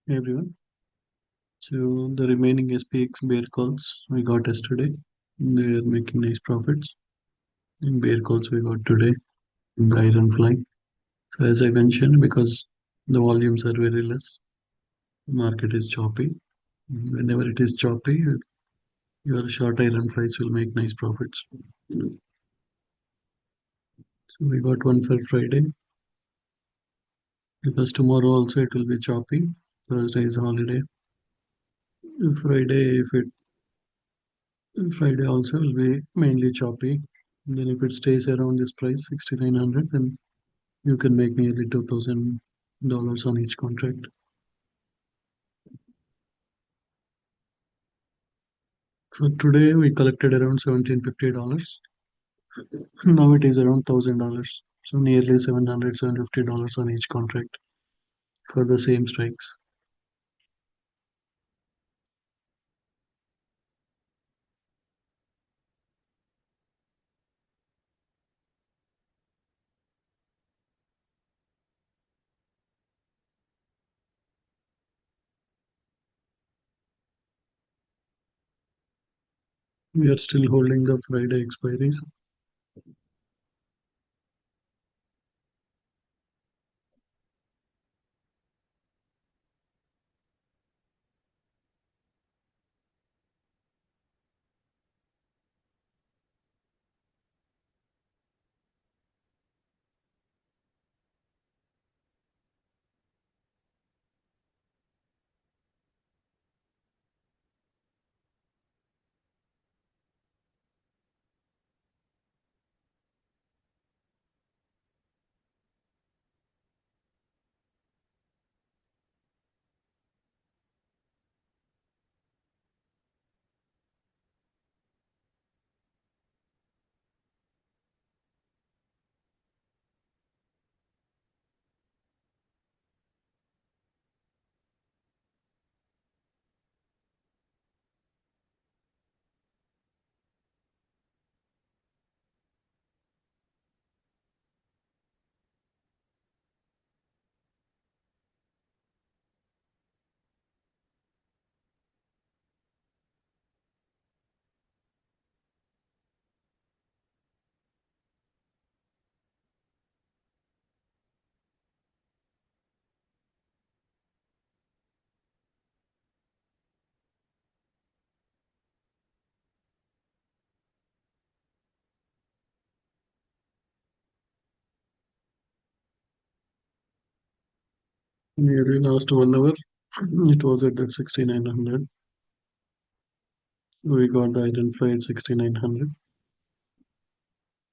Hey everyone. So the remaining SPX bear calls we got yesterday. They are making nice profits. In bear calls we got today in the iron fly. So as I mentioned, because the volumes are very less, the market is choppy. Whenever it is choppy, your short iron flies will make nice profits. So we got one for Friday because tomorrow also it will be choppy. Thursday is holiday. Friday, if it Friday also will be mainly choppy. Then if it stays around this price, 6,900, then you can make nearly $2,000 on each contract. So today we collected around $1,750. Now it is around $1,000. So nearly 700, $750 on each contract for the same strikes. We are still holding the Friday expiries. Nearly last 1 hour, it was at that 6,900. We got the iron fly at 6,900.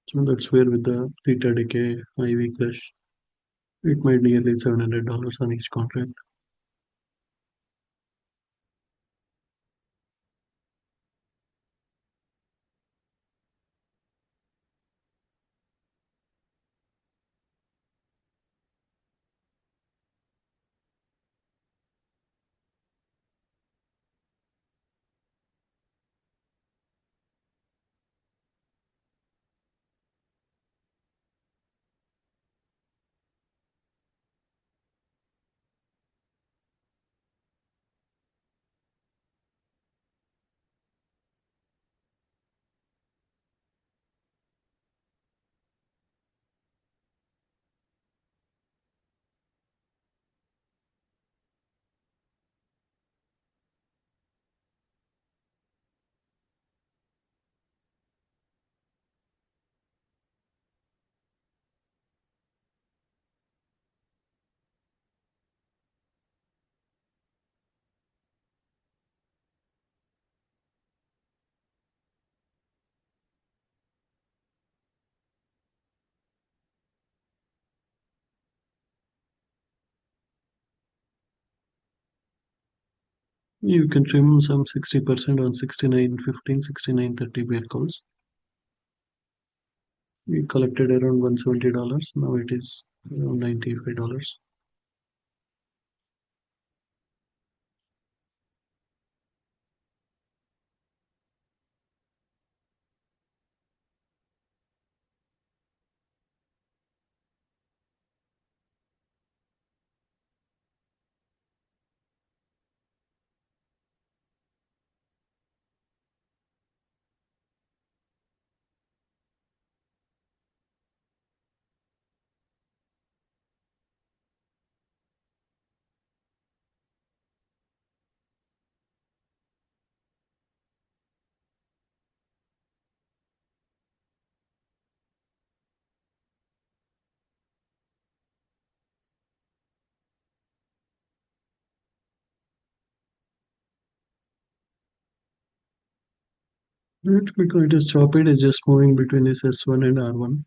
So that's where with the theta decay IV crush, it made nearly $700 on each contract. You can trim some 60% on 69.15, 69.30 bear calls. We collected around $170. Now it is around $95. It's because it is chopped, it is just moving between this S1 and R1.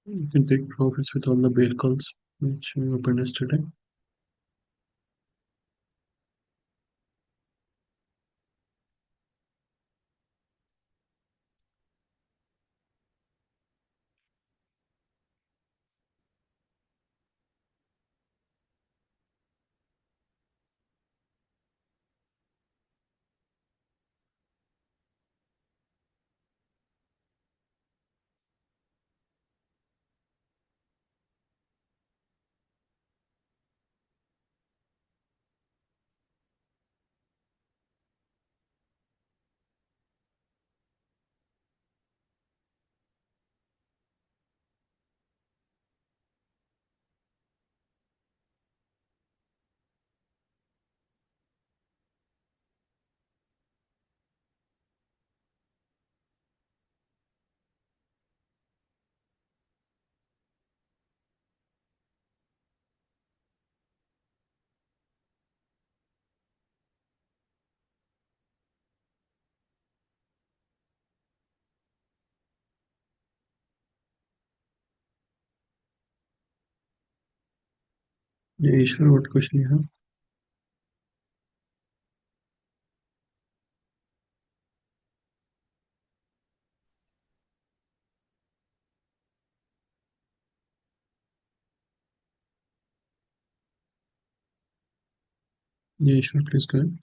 You can take profits with all the bear calls which we opened yesterday. Yeah, Ishwar, what question you have? Yeah, Ishwar, please go ahead.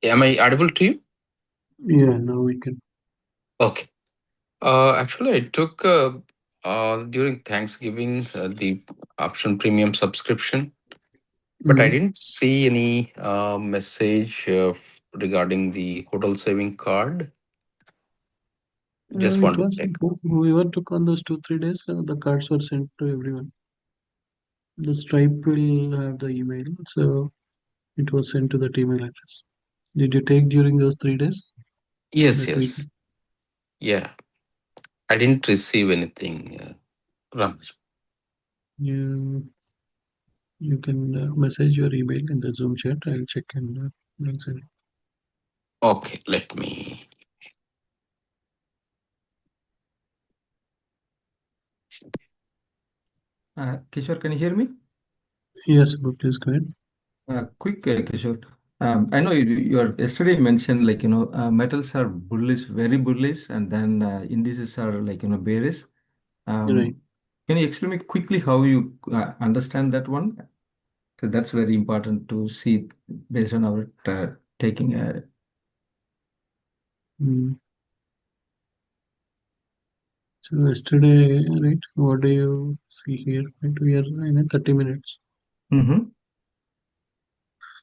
Am I audible to you? Yeah, now we can. Okay. Actually, I took during Thanksgiving the option premium subscription, but I Mm. didn't see any message regarding the hotel saving card. Just It want to was check. whoever took on those 2 3 days, the cards were sent to everyone. The Stripe will have the email, so it was sent to that email address. Did you take during those 3 days? Yes, That week? yes. Yeah. I didn't receive anything. Ramesh. You you can message your email in the Zoom chat. I'll check and I'll send it. Okay, let me. Kishore, can you hear me? Yes, but please go ahead. Quick, Kishore. I know your yesterday mentioned like metals are bullish, very bullish, and then indices are like bearish. You're right. Can you explain me quickly how you understand that one? Because that's very important to see based on our taking. Mm. So yesterday, right? What do you see here? Right, we are in 30 minutes. Mm-hmm.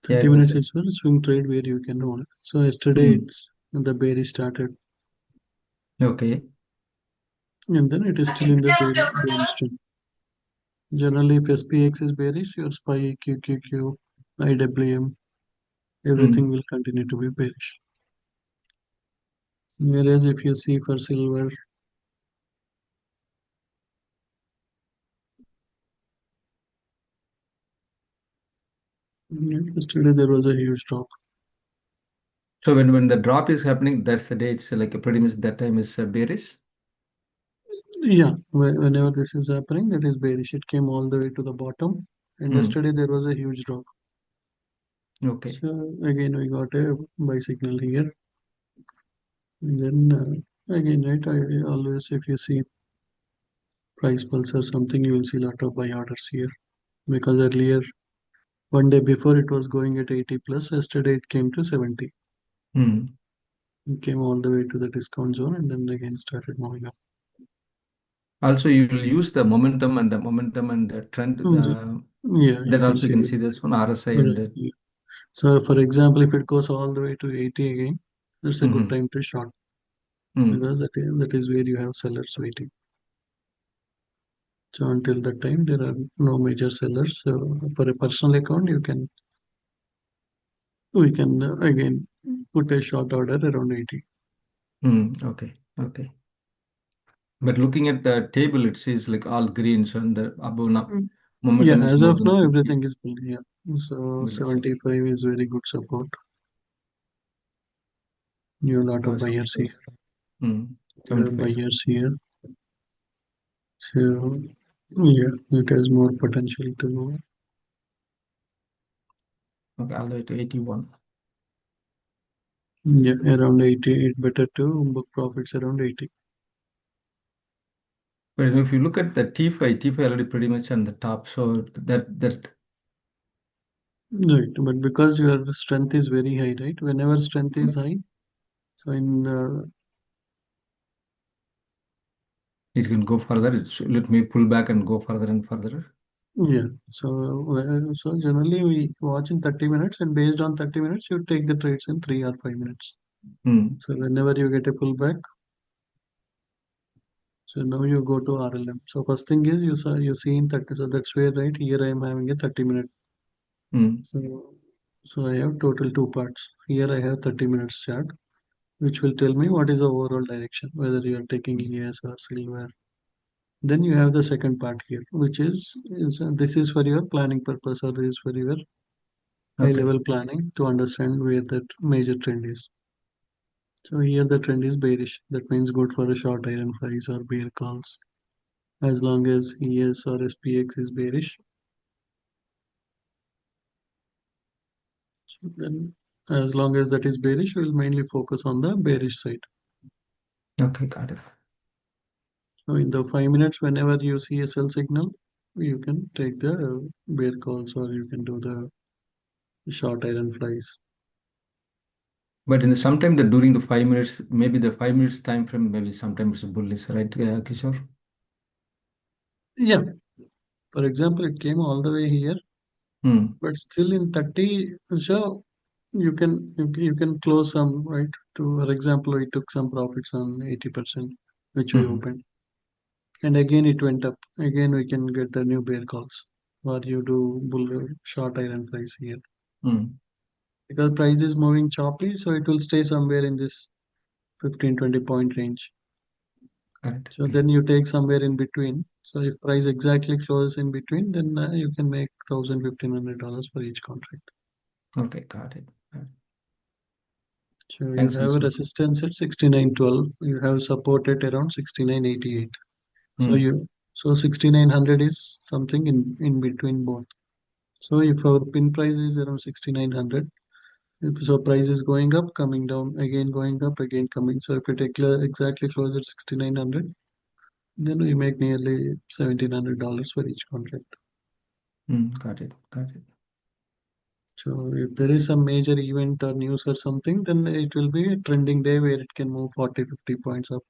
Yeah, 30 yes, minutes yes. is for a swing trade where you can hold. So yesterday, Mm. it's the bearish started, Okay. and then it is still in the bearish trend. Generally, if SPX is bearish, your SPY, QQQ, IWM, everything Mm. will continue to be bearish. Whereas if you see for silver, yesterday there was a huge drop. So when the drop is happening, that's the day it's like pretty much that time is bearish. Yeah, whenever this is happening, that is bearish. It came all the way to the bottom, and Mm. yesterday there was a huge drop. Okay. So again, we got a buy signal here, and then again, right? I always, if you see price pulse or something, you will see a lot of buy orders here because earlier one day before it was going at 80 plus. Yesterday it came to 70. Mm. It came all the way to the discount zone and then again started moving up. Also, you will use the momentum and the trend. Mm, Yeah, you That can also you see can that. see this one RSI and Right, yeah. So, for example, if it goes all the way to 80 again, that's a good mm-hmm. time to short Mm. because that is where you have sellers waiting. So, until that time, there are no major sellers. So, for a personal account, we can again put a short order around 80. Mm. Okay. Okay. But looking at the table, it says like all greens and the above now Mm. Yeah, momentum is as more of than now, 50. everything is bull. Yeah. So, That's okay. 75 is very good support. You have a lot Oh, of buyers here. 75. Mm. There are 75. buyers here. So yeah, it has more potential to Okay, all the way to 81. yeah around 80. It better to book profits around 80. But if you look at the T5 already pretty much on the top. So that Right, but because your strength is very high, right? Whenever strength is high, so in it can go further. Let me pull back and go further and further. yeah, so generally we watch in 30 minutes, and based on 30 minutes, you take the trades in 3 or 5 minutes. Mm. So whenever you get a pullback, so now you go to RLM. So first thing is you see in 30. So that's where right here I am having a 30 minute. Mm. So I have total two parts. Here I have 30 minutes chart, which will tell me what is the overall direction, whether you are taking ES or silver. Then you have the second part here, which is this is for your planning purpose, or this is for your high Okay. level planning to understand where that major trend is. So here the trend is bearish. That means good for a short iron flies or bear calls. As long as ES or SPX is bearish, so then as long as that is bearish, we will mainly focus on the bearish side. Okay, got it. So in the 5 minutes, whenever you see a sell signal, you can take the bear calls, or you can do the short iron flies. But in the sometime that during the 5 minutes, maybe the 5 minutes time frame, maybe sometimes it's bullish, right, Kishore? Yeah, for example, it came all the way here, Hmm. but still in 30, so you can close some, right? To for example, we took some profits on 80%, which we Hmm. opened, and again it went up. Again, we can get the new bear calls, or you do bull short iron flies here Hmm. because price is moving choppy, so it will stay somewhere in this 15-20 point range. Correct. So then you take somewhere in between. So if price exactly closes in between, then you can make $1,000-$1,500 for each contract. Okay, got it. Got it. So you Thanks, have a Kishore. resistance at 69.12. You have support at around 69.88. So Hmm. so 6900 is something in between both. So if our pin price is around 6900, so price is going up, coming down, again going up, again coming. So if it exactly close at 6900, then we make nearly $1,700 for each contract. Hmm. Got it. Got it. So if there is some major event or news or something, then it will be a trending day where it can move 40, 50 points up,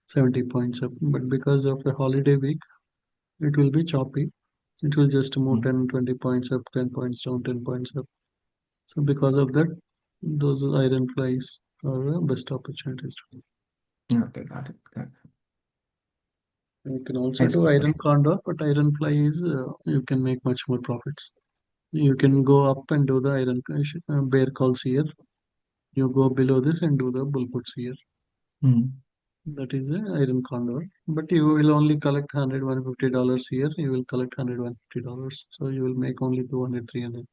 70 points up. But because of a holiday week, it will be choppy. It will just move Hmm. 10, 20 points up, 10 points down, 10 points up. So because of that, those iron flies are best opportunities. Okay, got it. Got it. You can also Thanks, do Kishore. iron condor, but iron fly is you can make much more profits. You can go up and do the iron bear calls here. You go below this and do the bull puts here. Hmm. That is a iron condor. But you will only collect 100, $150 here. You will collect 100, $150. So you will make only 200, 300.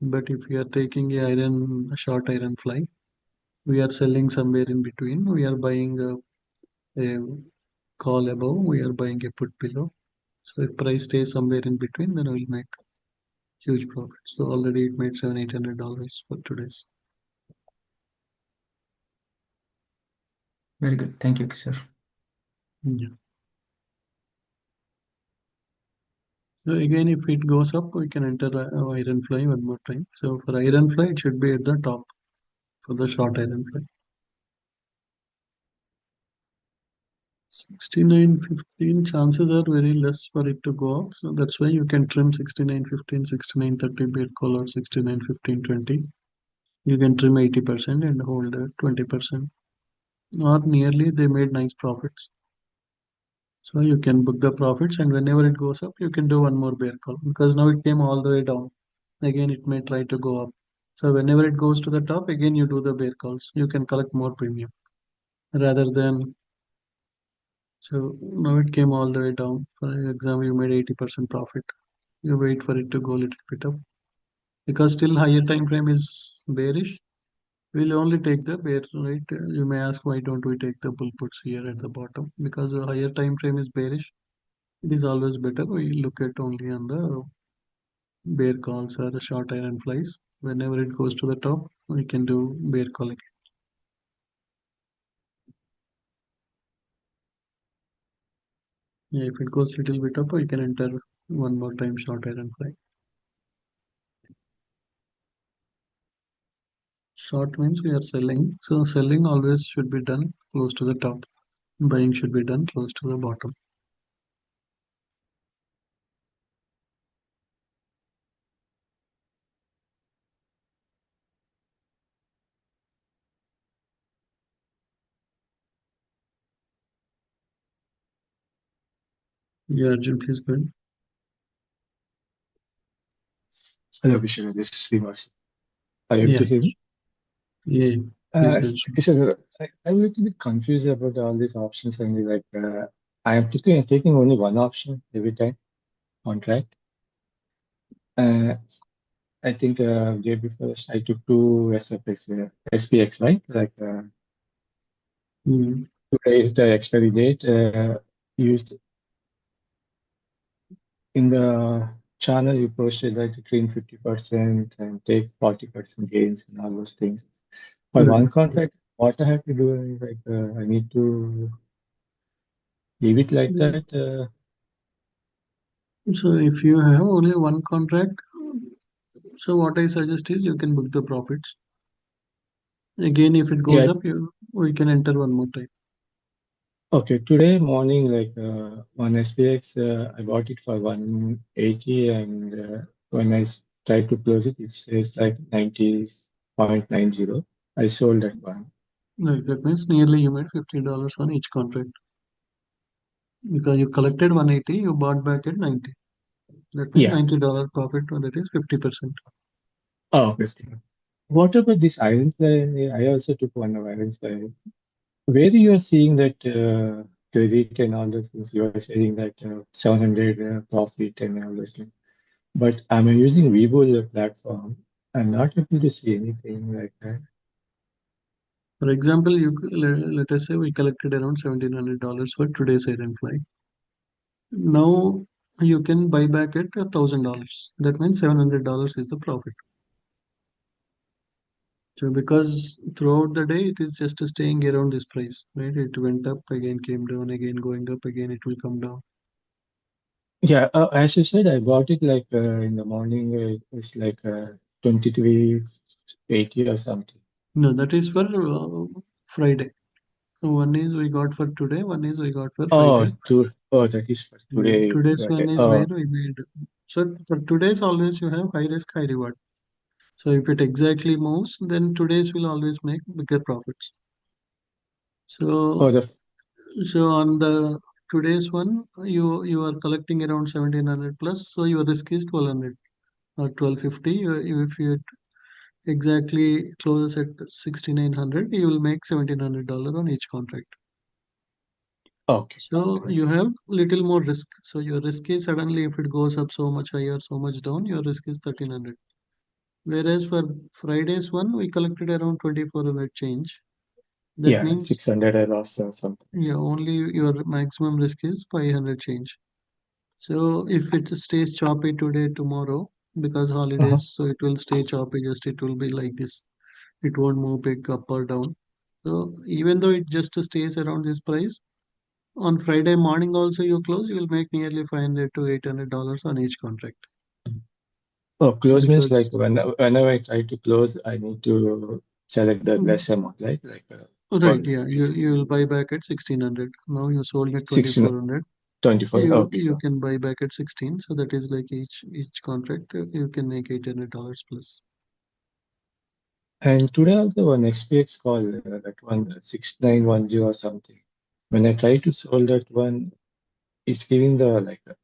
But if you are taking a short iron fly, we are selling somewhere in between. We are buying a call above. We are buying a put below. So if price stays somewhere in between, then we'll make huge profit. So already it made seven, $800 for today's. Very good. Thank you, Kishore. Yeah. So again, if it goes up, we can enter iron fly one more time. So for iron fly, it should be at the top for the short iron fly. 69.15 chances are very less for it to go up. So that's why you can trim 69.15, 69.30 bid call or 69.15.20. You can trim 80% and hold 20%. Or nearly they made nice profits. So you can book the profits, and whenever it goes up, you can do one more bear call because now it came all the way down. Again, it may try to go up. So whenever it goes to the top, again you do the bear calls. You can collect more premium rather than. So now it came all the way down. For example, you made 80% profit. You wait for it to go a little bit up because still higher time frame is bearish. We'll only take the bear, right? You may ask why don't we take the bull puts here at the bottom? Because a higher time frame is bearish. It is always better we look at only on the bear calls or short iron flies. Whenever it goes to the top, we can do bear calling. Yeah, if it goes little bit up, we can enter one more time short iron fly. Short means we are selling. So selling always should be done close to the top. Buying should be done close to the bottom. Yeah, Arjun, please go ahead. Hello, Kishore. This is Srinivas. Are you able Yeah, to hear me? yeah, please go ahead. Kishore, I'm a little bit confused about all these options and I am taking only one option every time contract. Uh, I think day before I took two SFX, SPX, right? Mm. Today is the expiry date. Used in the channel you posted that to clean 50% and take 40% gains and all those things. For Right. one contract, what I have to do is I need to leave it So, like that. so if you have only one contract, so what I suggest is you can book the profits. Again, if it goes Yeah. up, we can enter one more time. Okay. Today morning, one SPX, I bought it for 180, and when tried to close it, it says like 90.90. I sold that one. Right, that means nearly you made $50 on each contract because you collected 180, you bought back at 90. That means Yeah. $90 profit, that is 50%. Oh, 50. What about this iron fly? I also took one of iron fly. Where you are seeing that credit and all those things, you are saying that 700 profit and all those things. But I'm using Weibo platform. I'm not able to see anything like that. For example, let us say we collected around $1,700 for today's iron fly. Now you can buy back at $1,000. That means $700 is the profit. So because throughout the day it is just staying around this price, right? It went up again, came down again, going up again, it will come down. Yeah, as you said, I bought it in the morning. It's 23.80 or something. No, that is for Friday. So one is we got for today, one is we got for Oh, Friday. that is for Yeah, today. today's Got one it. is where we made. So for today's always you have high risk, high reward. So if it exactly moves, then today's will always make bigger profits. Oh, So so on the today's one, you are collecting around 1,700 plus, so your risk is 1,200 or 1,250. If you exactly closes at 6,900, you will make $1,700 on each contract. okay. So you have little more risk. So your risk is suddenly if it goes up so much higher, so much down, your risk is 1,300. Whereas for Friday's one, we collected around 2,400 change. That Yeah, means 600 I lost or something. yeah, only your maximum risk is 500 change. So if it stays choppy today, tomorrow, because Uh-huh. holidays, so it will stay choppy, just it will be like this. It won't move big up or down. So even though it just stays around this price, on Friday morning also you close, you will make nearly 500 to $800 on each contract. Oh, close means Because whenever I try to close, I need to select the mm, less amount, right? right, For yeah, you will buy back at 1,600. Now you sold at 16, 2,400. 24. Okay. You can buy back at 16. So that is like each contract you can make $800 plus. And today also one XPX call, that one 6910 or something. When I try to solve that one, it's giving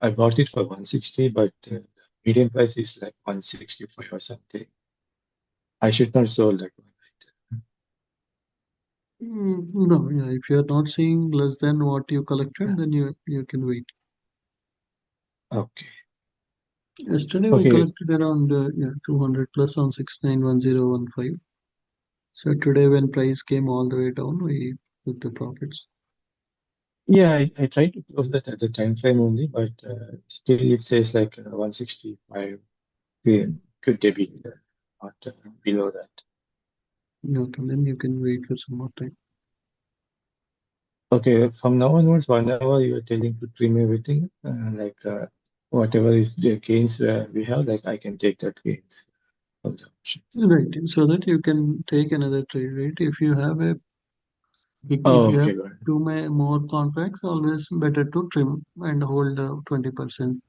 I bought it for 160, but the median price is like 165 or something. I should not sold that one. No, yeah, if you're not seeing less than what you collected, then you can wait. Okay. Yesterday we Okay. collected around 200 plus on 691015. So today when price came all the way down, we took the profits. Yeah, I tried to close that at the time frame only, but still it says like 165. Could they be not below that? Okay, then you can wait for some more time. Okay, from now onwards, whenever you are telling to trim everything, whatever is the gains where we have, like I can take that gains from the options. Right, so that you can take another trade, right? If you have if Oh, you have okay, got it. more contracts, always better to trim and hold 20%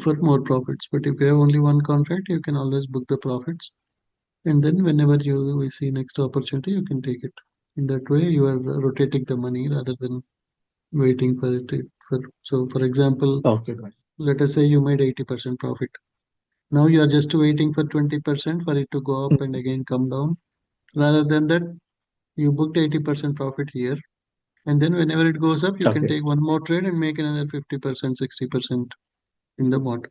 for more profits. But if you have only one contract, you can always book the profits, and then whenever you we see next opportunity, you can take it. In that way, you are rotating the money rather than waiting for it. So, for example, Okay, got it. let us say you made 80% profit. Now you are just waiting for 20% for it to go up and Mhm. again come down. Rather than that, you booked 80% profit here, and then whenever it goes up, you can Okay, take one more trade and make another 50%, 60% in the bottom.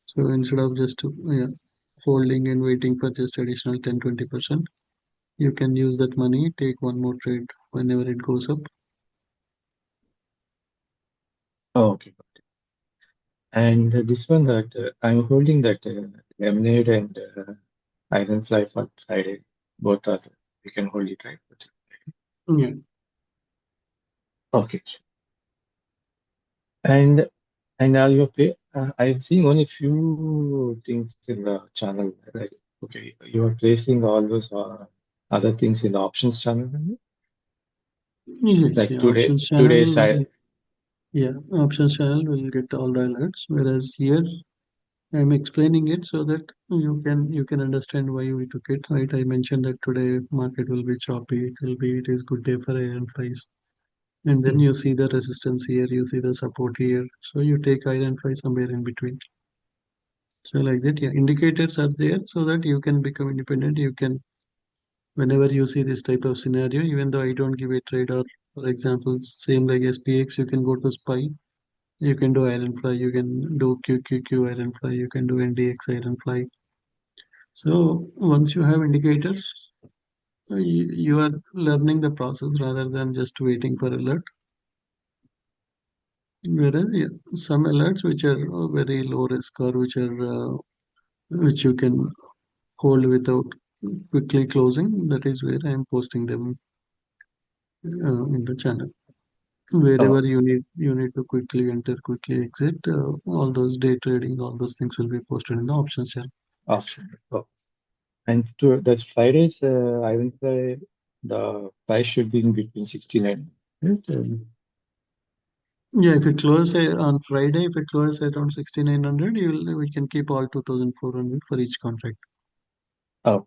So instead of just yeah, holding and waiting for just additional 10, 20%, you can use that money, take one more trade whenever it goes up. oh, okay. And this one that I'm holding that lemonade and ironfly for Friday. Both are we can hold it, right? Yeah. Okay. And now you play. I'm seeing only few things in the channel. Like, okay, you are placing all those other things in the options channel. Yes, Like yeah. today, Options today's channel, I. yeah, options channel will get all the alerts. Whereas here I'm explaining it so that you can understand why we took it, right? I mentioned that today market will be choppy. It is good day for iron flies. And then you see the resistance here, you see the support here. So you take iron fly somewhere in between. So like that, yeah, indicators are there so that you can become independent. You can, whenever you see this type of scenario, even though I don't give a trade or, for example, same like SPX, you can go to SPY, you can do iron fly, you can do QQQ iron fly, you can do NDX iron fly. So once you have indicators, you are learning the process rather than just waiting for alert. Whereas yeah, some alerts which are very low risk or which you can hold without quickly closing, that is where I am posting them in the channel. Wherever Oh, you need to quickly enter, quickly exit, all those day trading, all those things will be posted in the options channel. option. Oh. And to that Fridays, ironfly, the price should be in between 69. Right? Yeah, if it close on Friday, if it closes around 6,900, we can keep all 2,400 for each contract. Oh,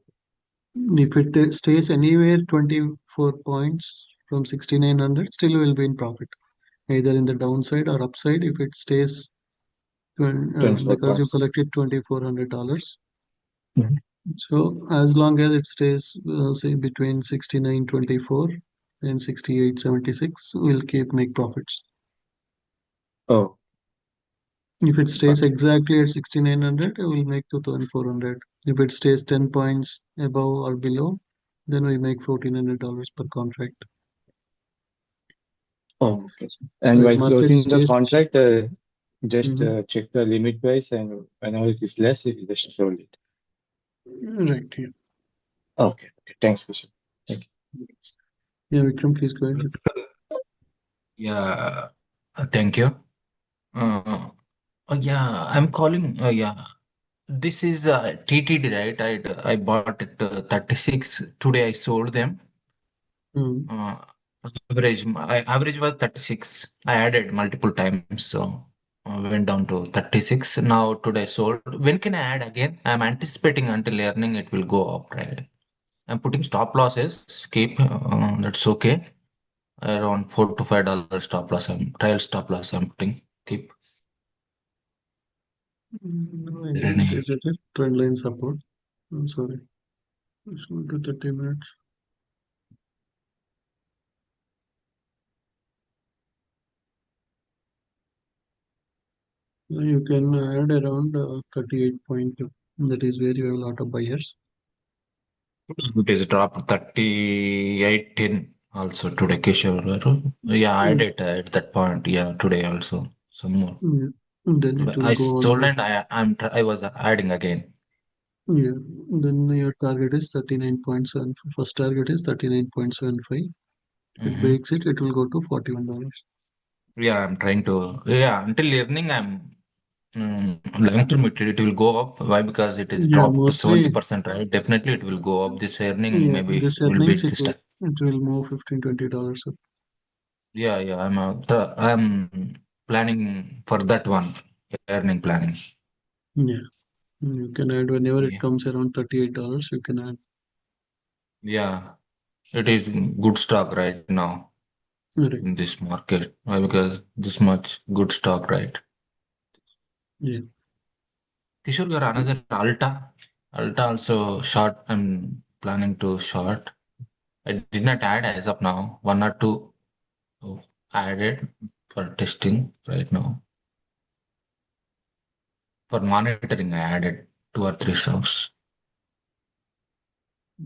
If it stays anywhere 24 points from 6,900, still will be in profit, either in the downside or upside. If it stays, 24 because you points. collected $2,400, Mhm. so as long as it stays, say between 69.24 and 68.76, we'll keep make profits. Oh, If it stays okay. exactly at 6,900, we'll make 2,400. If it stays 10 points above or below, then we make $1,400 per contract. Oh, okay. So And if while market closing the stays, contract, just mhm, check the limit price, and whenever it is less, you just sold it. right here. Okay. Okay. Thanks, Vishal. Thank Yeah, Vikram, please go ahead. Yeah, thank you. Yeah, I'm calling. Yeah, this is TTD, right? I bought it 36. Today I sold them. Mm. Uh, average was 36. I added multiple times, so went down to 36. Now today sold. When can I add again? I'm anticipating until earning it will go up, right? I'm putting stop losses. Keep that's okay. Around $4 to $5 stop loss. Trial stop loss. I'm putting. Keep. No, I There think it any? is at a trend line support. I'm sorry. Let's look at 30 minutes. You can add around 38.2. That is where you have a lot of buyers. It is dropped 38.10 also today, Kishore. Yeah, I Mm, did at that point. Yeah, today also some more. yeah. And then it will I go all the sold way. and I was adding again. Yeah. Then your target is 39.7. First target is 39.75. If it Mm-hmm. breaks it, it will go to $41. Yeah, I'm trying to. Yeah, until evening, long term it will go up. Why? Because it is Yeah, dropped to mostly. 70%, right? Definitely it will go up. This earning Yeah, maybe this will earnings beat this time. it will move $15-20 up. Yeah, yeah. I'm planning for that one. Earning planning. Yeah. You can add whenever it Yeah. comes around $38, you can add. Yeah. It is good stock right now Right. in this market. Why? Because this much good stock, right? Yeah. Kishore, got another Alta. Alta also short. I'm planning to short. I did not add as of now. One or two added for testing right now. For monitoring, I added two or three stocks.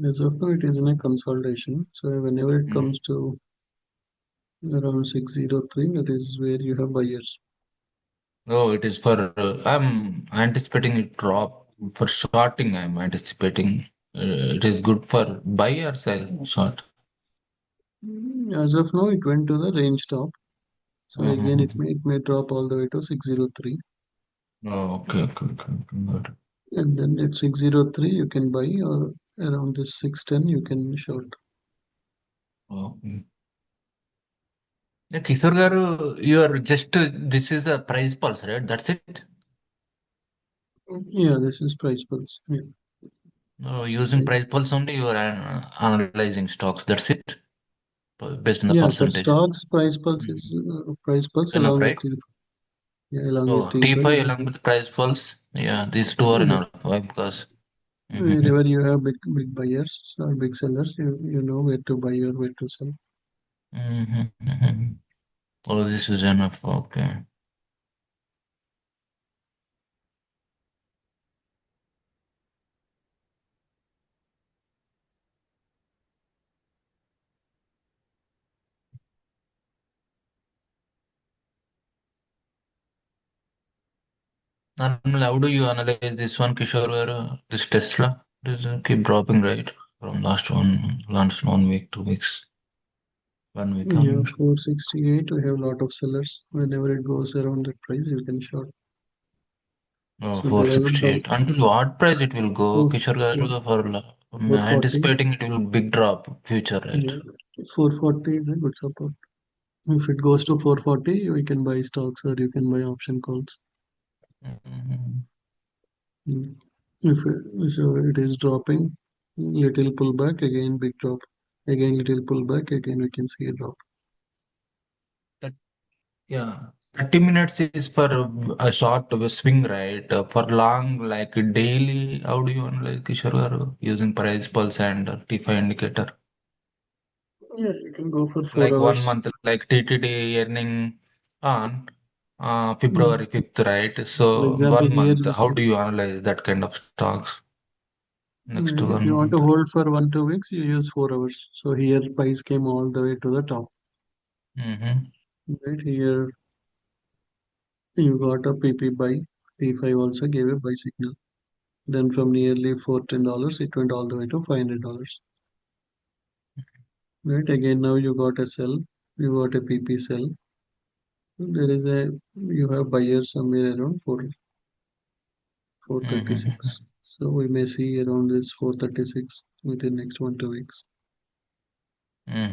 As of now, it is in a consolidation. So whenever it Mm. comes to around 603, that is where you have buyers. Oh, it is for. I'm anticipating it drop for shorting. I'm anticipating it is good for buy or sell short. As of now, it went to the range top. So again, Uh-huh. it may drop all the way to 603. Oh, okay, okay, okay, okay, got it. And then at 603, you can buy, or around this 610, you can short. Oh, mm. Yeah, Kishore garu, you are just this is the price pulse, right? That's it. Yeah, this is price pulse. Yeah. Using price pulse only, you are analyzing stocks. That's it, based on the Yeah, for percentage. stocks, price pulse Mhm. is price pulse Enough, along with right? T. Yeah, along with Oh, T5 T5 is along with price pulse. Yeah, these two are yeah. enough. Why? Because. Mhm. Wherever you have big buyers or big sellers, you know where to buy or where to sell. Mhm, mhm. Oh, this is enough. Okay. Normally, how do you analyze this one, Kishore? This Tesla? This keep dropping, right? From last 1 week, 2 weeks, 1 week Yeah, on. 468, we have a lot of sellers. Whenever it goes around that price, you can short. Oh, So there are a double 468. Until what price it will go, four, Kishore four, garu, for I'm 440. anticipating it will big drop future, right? Yeah, 440 is a good support. If it goes to 440, you can buy stocks or you can buy option calls. Mhm. Mm. So it is dropping, little pullback, again big drop, again little pullback, again we can see a drop. That, yeah. 30 minutes is for a short swing, right? For long, like daily, how do you analyze, Kishore garu? Using price pulse and T5 indicator? Yeah, you can go for four Like one hours. month, like TTD earning on Mm. February 5th, right? For So example, one here month, you how see, do you analyze that kind of stocks next to if one you want to month? hold for 1 2 weeks, you use 4 hours. So here price came all the way to the top. Mm-hmm. Right here, you got a PP buy. T5 also gave a buy signal. Then from nearly $410, it went all the way to $500. Right again, now you got a sell. You got a PP sell. There is a you have buyers somewhere around 436. Mm-hmm. So we may see around this 436 within next 1 2 weeks.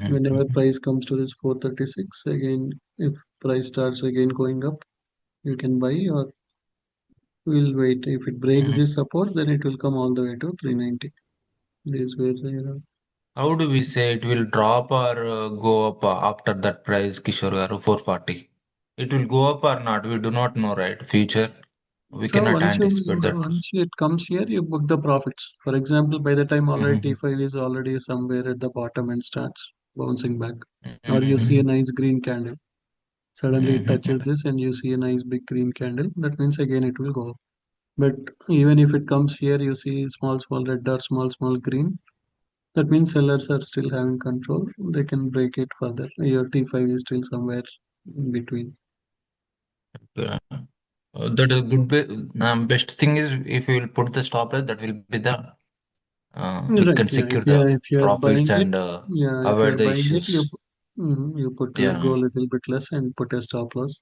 Whenever Mm-hmm. price comes to this 436, again, if price starts again going up, you can buy or we'll wait. If it breaks Mm-hmm. this support, then it will come all the way to 390. This is where you know. How do we say it will drop or go up after that price, Kishore garu, 440? It will go up or not? We do not know, right? Future, we So cannot anticipate that. once it comes here, you book the profits. For example, by the time already Mm-hmm. T5 is already somewhere at the bottom and starts bouncing back, or you see a Mm-hmm. nice green candle. Suddenly it touches Mm-hmm. this and you see a nice big green candle. That means again it will go up. But even if it comes here, you see small red or small green. That means sellers are still having control. They can break it further. Your T5 is still somewhere in between. Uh, that is good. Best thing is if you will put the stop loss, that will be the we Right. can Yeah. secure the If you are profits buying it, and yeah. If you avoid are the buying it, issues. you put go Yeah. a little bit less and put a stop loss.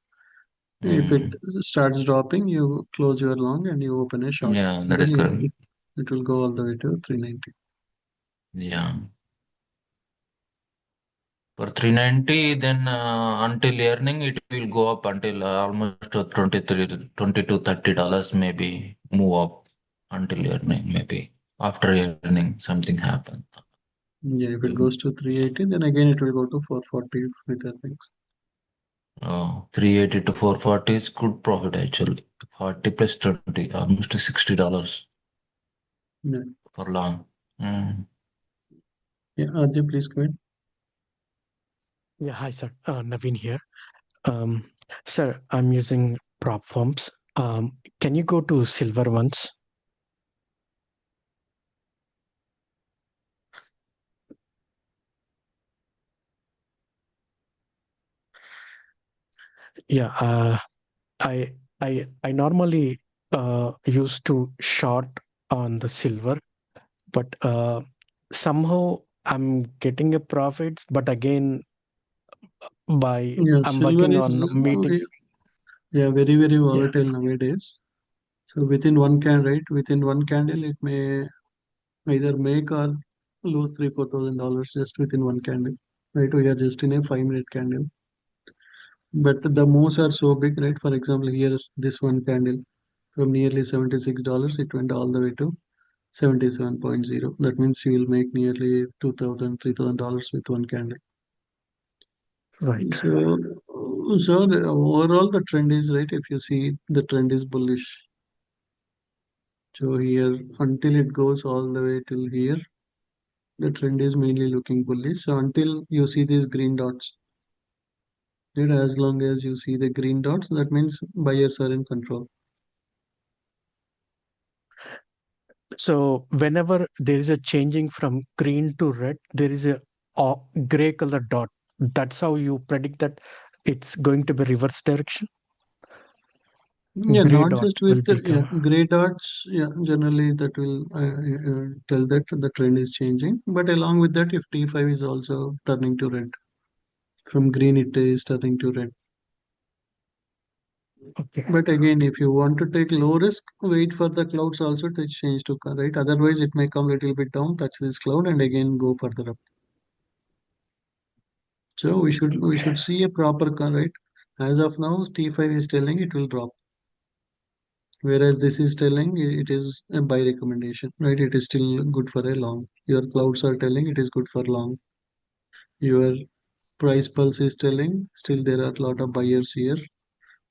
If it Mm. starts dropping, you close your long and you open a short. Yeah, that Then is correct. it will go all the way to 390. Yeah. For 390, then until earning, it will go up until almost to 23, 20 to $30 maybe move up until earning, maybe after earning something happen. Yeah. If it goes to 380, then again it will go to 440 if it earnings. 380 to 440 is good profit actually. 40 plus 20, almost $60 Yeah. for long. Mm. Yeah. Ajay, please go ahead. Yeah, hi, sir. Naveen here. Um, Sir, I'm using prop firms. Can you go to silver ones? Yeah, I normally used to short on the silver, but somehow I'm getting a profits. But again, by Yeah. I'm Silver working is on meetings. very Yeah, volatile nowadays. So within one can right within one candle, it may either make or lose $3,000-4,000 just within one candle. Right, we are just in a 5-minute candle, but the moves are so big, right? For example, here this one candle from nearly $76, it went all the way to 77.0. That means you will make nearly $2,000-3,000 with one candle. right. So, overall the trend is right. If you see the trend is bullish. So here until it goes all the way till here, the trend is mainly looking bullish. So until you see these green dots, right, as long as you see the green dots, that means buyers are in control. So whenever there is a changing from green to red, there is a gray color dot. That's how you predict that it's going to be reverse direction. Yeah, Gray not dot just will with the become. gray dots. Yeah, generally that will tell that the trend is changing. But along with that, if T5 is also turning to red, from green it is turning to red. Okay. But again, if you want to take low risk, wait for the clouds also to change to right. Otherwise, it may come a little bit down, touch this cloud, and again go further up. So we should see a proper right. As of now, T5 is telling it will drop, whereas this is telling it is a buy recommendation, right? It is still good for a long. Your clouds are telling it is good for long. Your price pulse is telling still there are a lot of buyers here.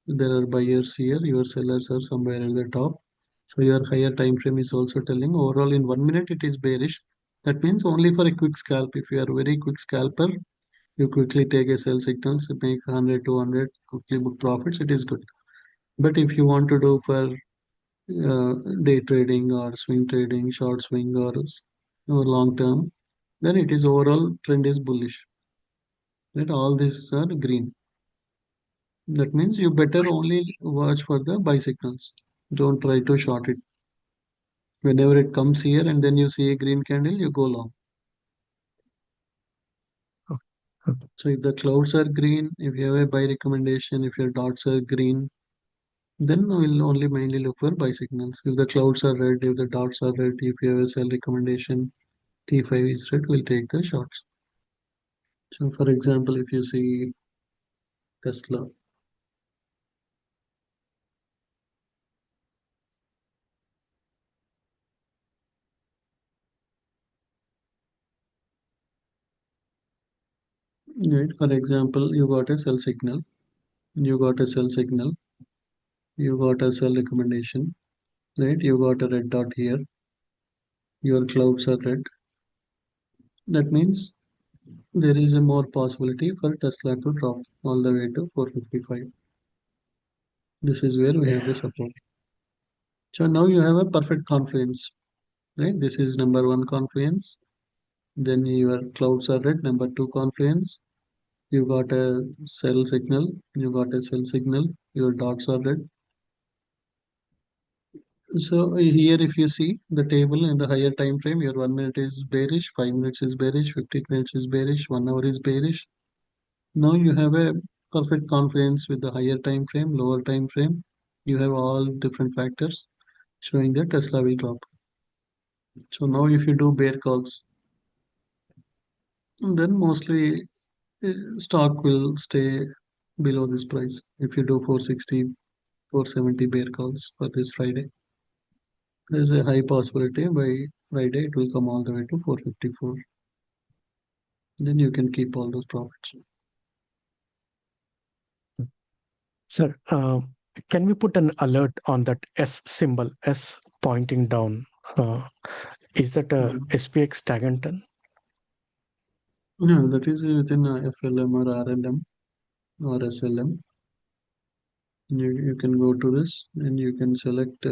There are buyers here. Your sellers are somewhere at the top. So your higher time frame is also telling overall in 1 minute it is bearish. That means only for a quick scalp. If you are very quick scalper, you quickly take a sell signals, make 100, 200, quickly book profits. It is good. But if you want to do for day trading or swing trading, short swing or long term, then it is overall trend is bullish. Right? All these are green. That means you better only watch for the buy signals. Don't try to short it. Whenever it comes here and then you see a green candle, you go long. Okay. So if the clouds are green, if you have a buy recommendation, if your dots are green, then we'll only mainly look for buy signals. If the clouds are red, if the dots are red, if you have a sell recommendation, T5 is red, we'll take the shots. So for example, if you see Tesla, right? For example, you got a sell signal, you got a sell signal, you got a sell recommendation, right? You got a red dot here, your clouds are red. That means there is a more possibility for Tesla to drop all the way to 455. This is where we have the support. So now you have a perfect confluence, right? This is number one confluence. Then your clouds are red. Number two confluence. You got a sell signal. You got a sell signal. Your dots are red. So here, if you see the table in the higher time frame, your 1 minute is bearish, 5 minutes is bearish, 15 minutes is bearish, 1 hour is bearish. Now you have a perfect confluence with the higher time frame, lower time frame. You have all different factors showing that Tesla will drop. So now if you do bear calls, then mostly stock will stay below this price. If you do 460, 470 bear calls for this Friday, there's a high possibility by Friday it will come all the way to 454. Then you can keep all those profits. Sir, can we put an alert on that S symbol, S pointing down? Is that a Mm. SPX Tagenton? No, that is within FLM or RLM or SLM. You can go to this and you can select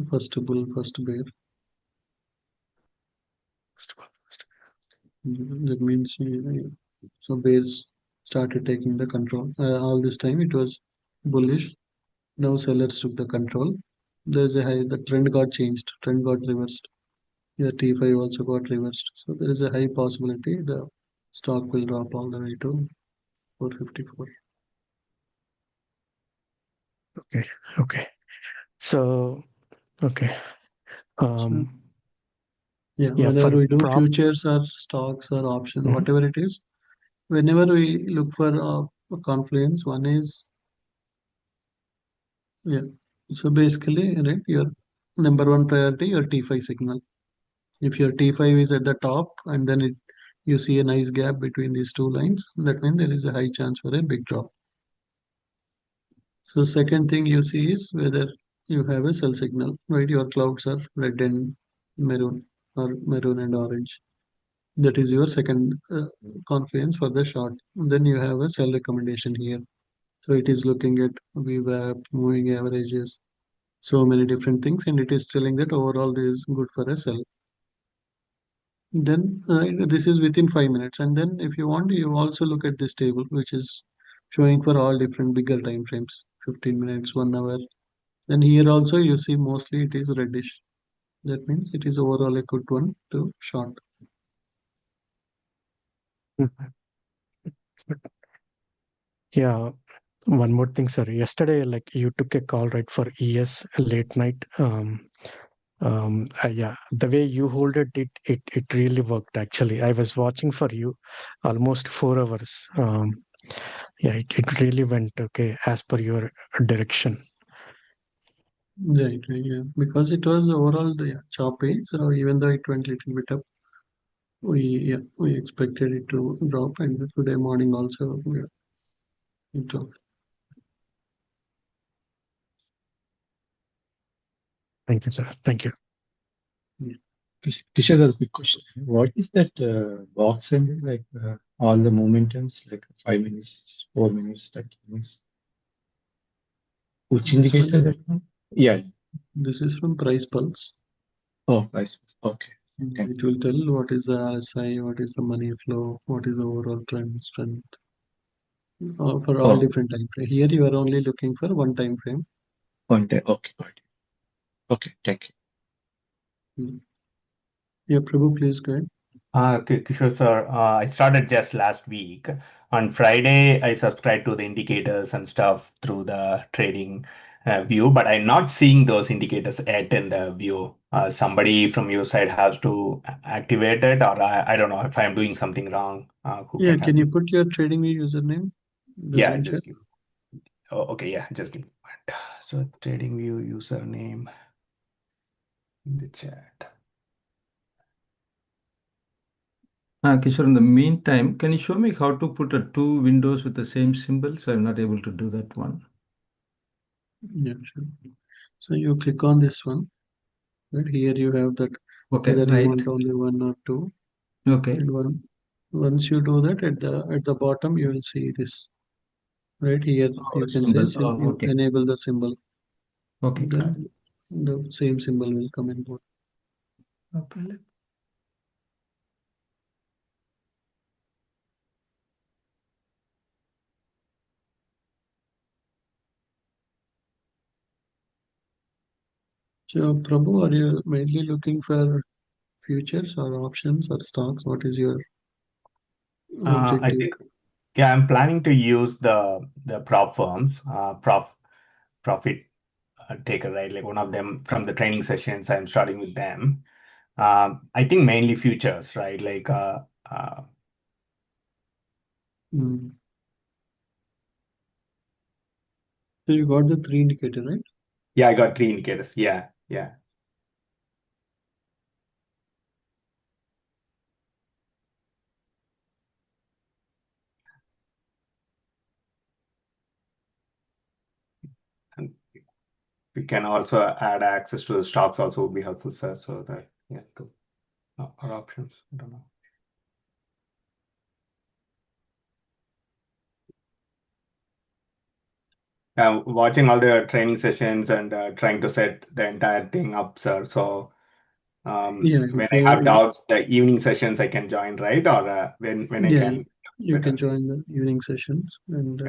first bull, first bear. That means so bears started taking the control. All this time it was bullish. Now sellers took the control. There's a high. The trend got changed. Trend got reversed. Your T5 also got reversed. So there is a high possibility the stock will drop all the way to 454. Okay, okay. So, okay. So Um, yeah, yeah, whether for we do prop. futures or stocks or options, Mhm. whatever it is, whenever we look for a confluence, one is yeah. So basically, right, your number one priority, your T5 signal. If your T5 is at the top and then you see a nice gap between these two lines, that means there is a high chance for a big drop. So second thing you see is whether you have a sell signal, right? Your clouds are red and maroon or maroon and orange. That is your second confluence for the short. Then you have a sell recommendation here. So it is looking at VWAP, moving averages, so many different things, and it is telling that overall this is good for a sell. Then this is within 5 minutes, and then if you want, you also look at this table, which is showing for all different bigger time frames, 15 minutes, 1 hour. And here also you see mostly it is reddish. That means it is overall a good one to short. Mhm. Yeah, one more thing, sir. Yesterday, like you took a call, right, for ES late night. Yeah, the way you hold it really worked. Actually, I was watching for you almost 4 hours. Yeah, it really went okay as per your direction. Right, yeah. Because it was overall the choppy, so even though it went little bit up, we expected it to drop, and today morning also it dropped. Thank you, sir. Thank you. Yeah. Kishore, a quick question. What is that box symbol? Like all the momentums, like 5 minutes, 4 minutes, 30 minutes. Which This indicator one, that one? Yeah. this is from Price Pulse. Oh, I see. Okay. Thank It will tell what is the RSI, what is the money flow, what is the overall trend strength for you. all Oh, different time frame. Here you are only looking for one time frame. one day. Okay, got it. Okay, thank you. Mm. Yeah, Prabhu, please go ahead. Kishore sir, I started just last week. On Friday, I subscribed to the indicators and stuff through the trading view, but I'm not seeing those indicators yet in the view. Somebody from your side has to activate it, or I don't know if I'm doing something wrong. Who Yeah, can can help you me? put your trading view username? Yeah, Resume chat. just give. Oh, okay, yeah, just give me a moment. So trading view username in the chat. Kishore, in the meantime, can you show me how to put two windows with the same symbol? So I'm not able to do that one. Yeah, sure. So you click on this one. Right here you have that Okay, whether you right. want only one or two. Okay. And once you do that, at the bottom you will see this. Right here Oh, you can say symbol. Oh, okay. enable the symbol. Okay, got it. Then the same symbol will come in both. Okay. So, Prabhu, are you mainly looking for futures or options or stocks? What is your I objective? think, yeah, I'm planning to use the prop firms, profit taker, right? Like one of them from the training sessions, I'm starting with them. I think mainly futures, right? Like Mm. So you got the three indicator, right? yeah, I got three indicators. Yeah, yeah. And we can also add access to the stocks also would be helpful, sir. So that, yeah, cool. Our options. I don't know. Watching all the training sessions and trying to set the entire thing up, sir. So Yeah, when if I have you doubts, the evening sessions I can join, right? Or when I yeah, can you can better. join the evening sessions and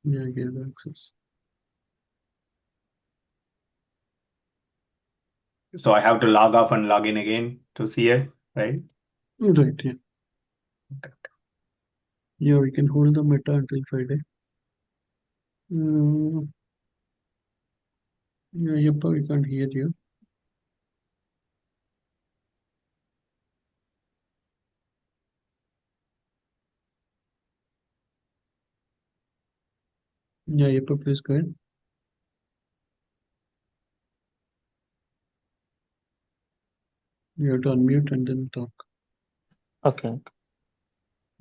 yeah, give access. So I have to log off and log in again to see it, right? Right, yeah. Yeah, we can hold the meta until Friday. Yeah, yep, we can't hear you. Yeah, yep, please go ahead. You have to unmute and then talk. Okay.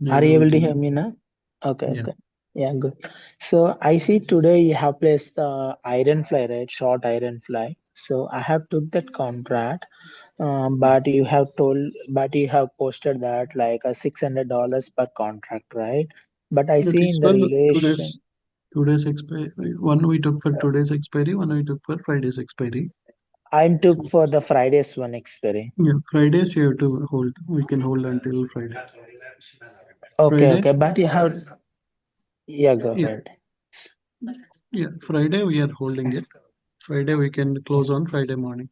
Yeah, Are now you we able to can hear hear. me now? Okay, Yeah. okay. Yeah, good. So I see today you have placed the iron fly, right? Short iron fly. So I have took that contract, Mm. but you have posted that like a $600 per contract, right? But I That see is in the for relation, today's expiry. One we took for uh, today's expiry, one we took for Friday's expiry. I'm So took for the Friday's one expiry. yeah, Fridays you have to hold. We can hold until Friday. Okay, Friday, okay. But you have, yeah, go yeah, ahead. yeah. Friday we are holding it. Friday we can close on Friday morning.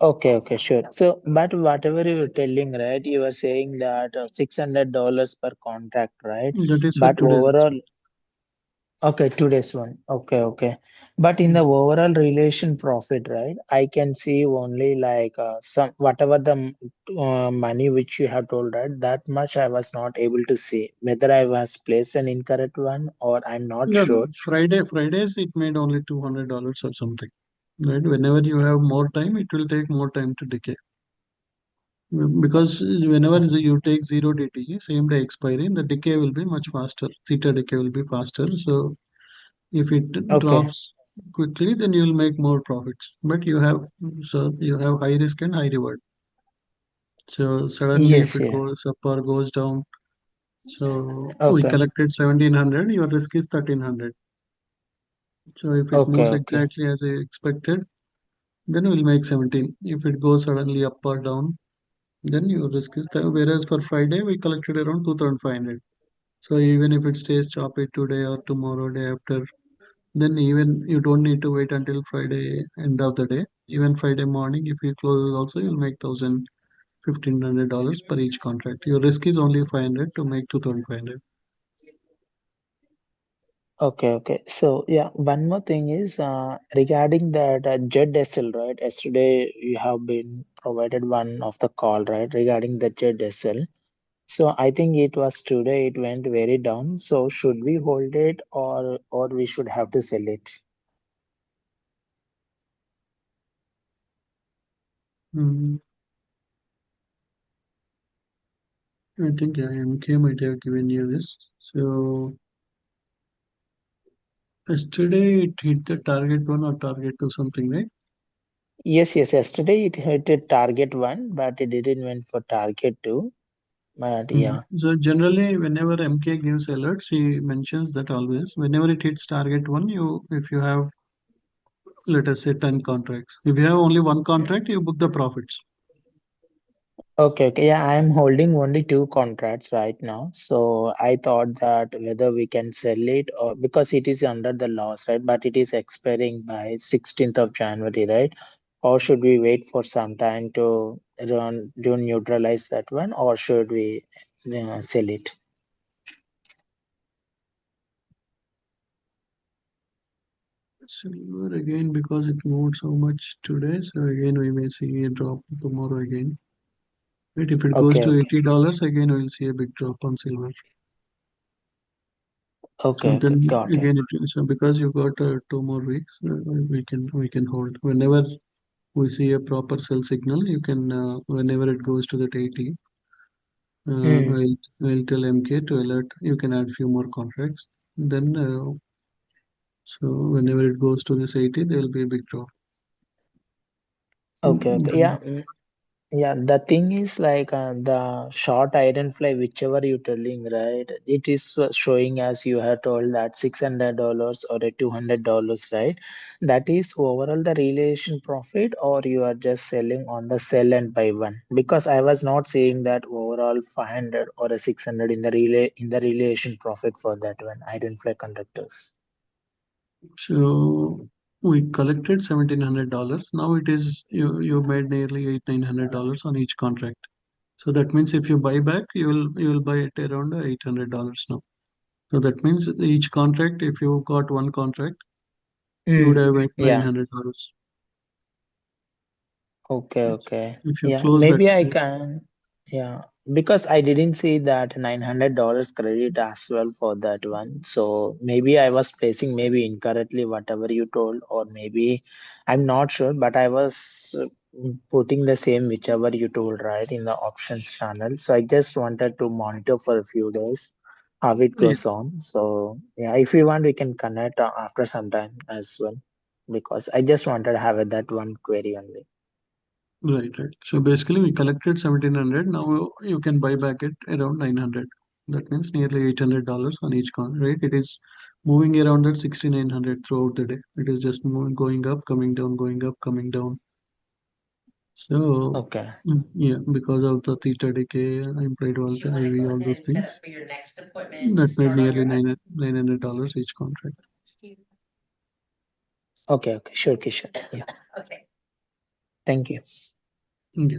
Okay, okay, sure. So, but whatever you were telling, right, you were saying that $600 per contract, right? That is for But today's overall, expiry. okay, today's one. Okay, okay. But in Yeah. the overall relation profit, right, I can see only like some whatever the money which you have told, right, that much I was not able to see. Whether I was placed an incorrect one or I'm not No, sure. Fridays it made only $200 or something. Right. Whenever you have more time, it will take more time to decay. Because whenever you take zero DTE, same day expiry, the decay will be much faster. Theta decay will be faster. So if it Okay. drops quickly, then you will make more profits. But you have high risk and high reward. So suddenly if Yes, it yeah. goes up or goes down, so we Okay. collected 1700, your risk is 1300. So if it Okay, moves okay. exactly as I expected, then we'll make 17. If it goes suddenly up or down, then your risk is there. Whereas for Friday, we collected around 2500. So even if it stays choppy today or tomorrow, day after, then even you don't need to wait until Friday end of the day. Even Friday morning, if you close also, you'll make $1,500 per each contract. Your risk is only 500 to make 2500. Okay, okay. So yeah, one more thing is regarding that JSL, right? Yesterday you have been provided one of the call, right, regarding the JSL. So I think it was today it went very down. So should we hold it or we should have to sell it? Mm, I think MK might have given you this. So Yesterday it hit the target one or target two something, right? Yes, yes. Yesterday it hit a target one, but it didn't went for target two. But yeah. So generally, whenever MK gives alerts, he mentions that always. Whenever it hits target one, if you have, let us say, 10 contracts. If you have only one contract, you book the profits. Okay, okay. Yeah, I'm holding only two contracts right now. So I thought that whether we can sell it or because it is under the loss, right? But it is expiring by 16th of January, right? Or should we wait for some time to do neutralize that one, or should we sell it? Silver again because it moved so much today. So again, we may see a drop tomorrow again. Right? If it goes Okay, to okay. $80, again we'll see a big drop on silver. So Okay, okay. then Got it. again, so because you got 2 more weeks, we can hold. Whenever we see a proper sell signal, you can whenever it goes to that 80, Hmm. I'll tell MK to alert. You can add few more contracts. Then so whenever it goes to this 80, there will be a big drop. Okay, okay. Then Yeah. Yeah, the thing is like the short iron fly, whichever you're telling, right? It is showing as you have told that $600 or a $200, right? That is overall the realization profit, or you are just selling on the sell and buy one? Because I was not saying that overall 500 or a 600 in the realization profit for that one iron fly conductors. so we collected $1,700. Now it is you made nearly $800-900 on each contract. So that means if you buy back, you will buy it around $800 now. So that means each contract, if you got one contract, you would Mm, have made yeah. $900. Okay, okay. If you Yeah, close that maybe I trade, can. Yeah, because I didn't see that $900 credit as well for that one. So maybe I was placing maybe incorrectly whatever you told, or maybe I'm not sure, but I was putting the same whichever you told, right, in the options channel. So I just wanted to monitor for a few days how it yeah, goes on. So yeah, if you want, we can connect after some time as well, because I just wanted to have that one query only. right, right. So basically, we collected 1,700. Now you can buy back it around 900. That means nearly $800 on each con, right? It is moving around that 6,900 throughout the day. It is just moving, going up, coming down, going up, coming down. So Okay. yeah, because of the theta decay, implied volatility, IV, all those things, that made nearly $900 each contract. Okay, okay, sure, Kishore. Yeah, thank you. Yeah.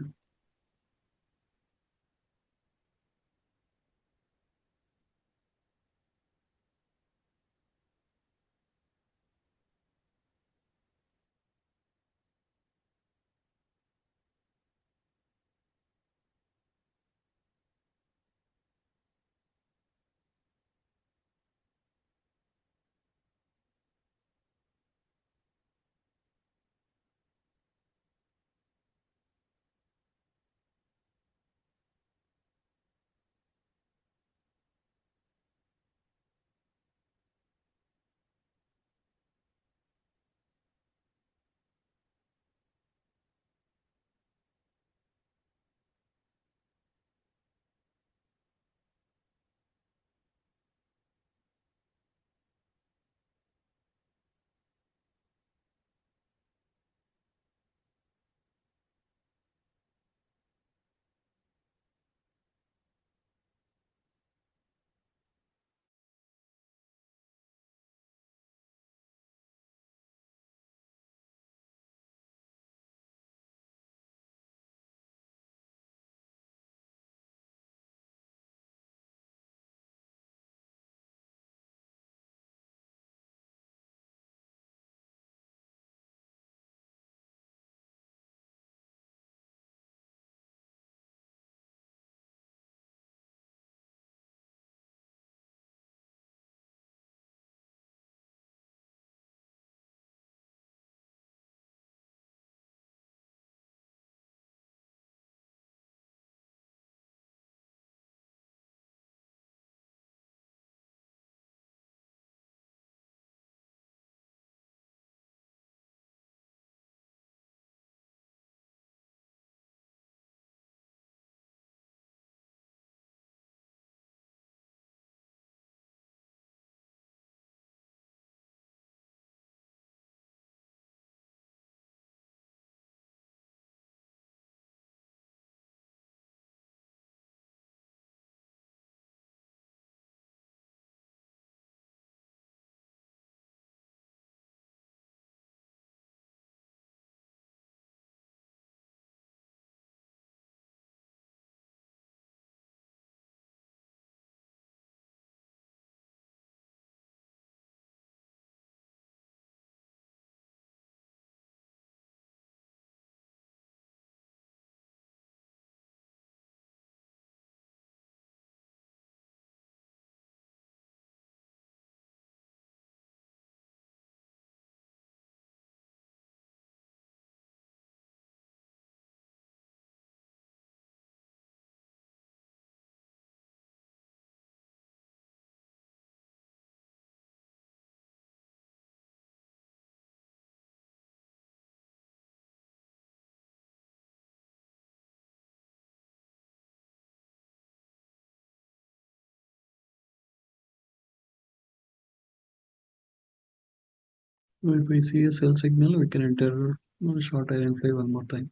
If we see a sell signal, we can enter short iron fly one more time.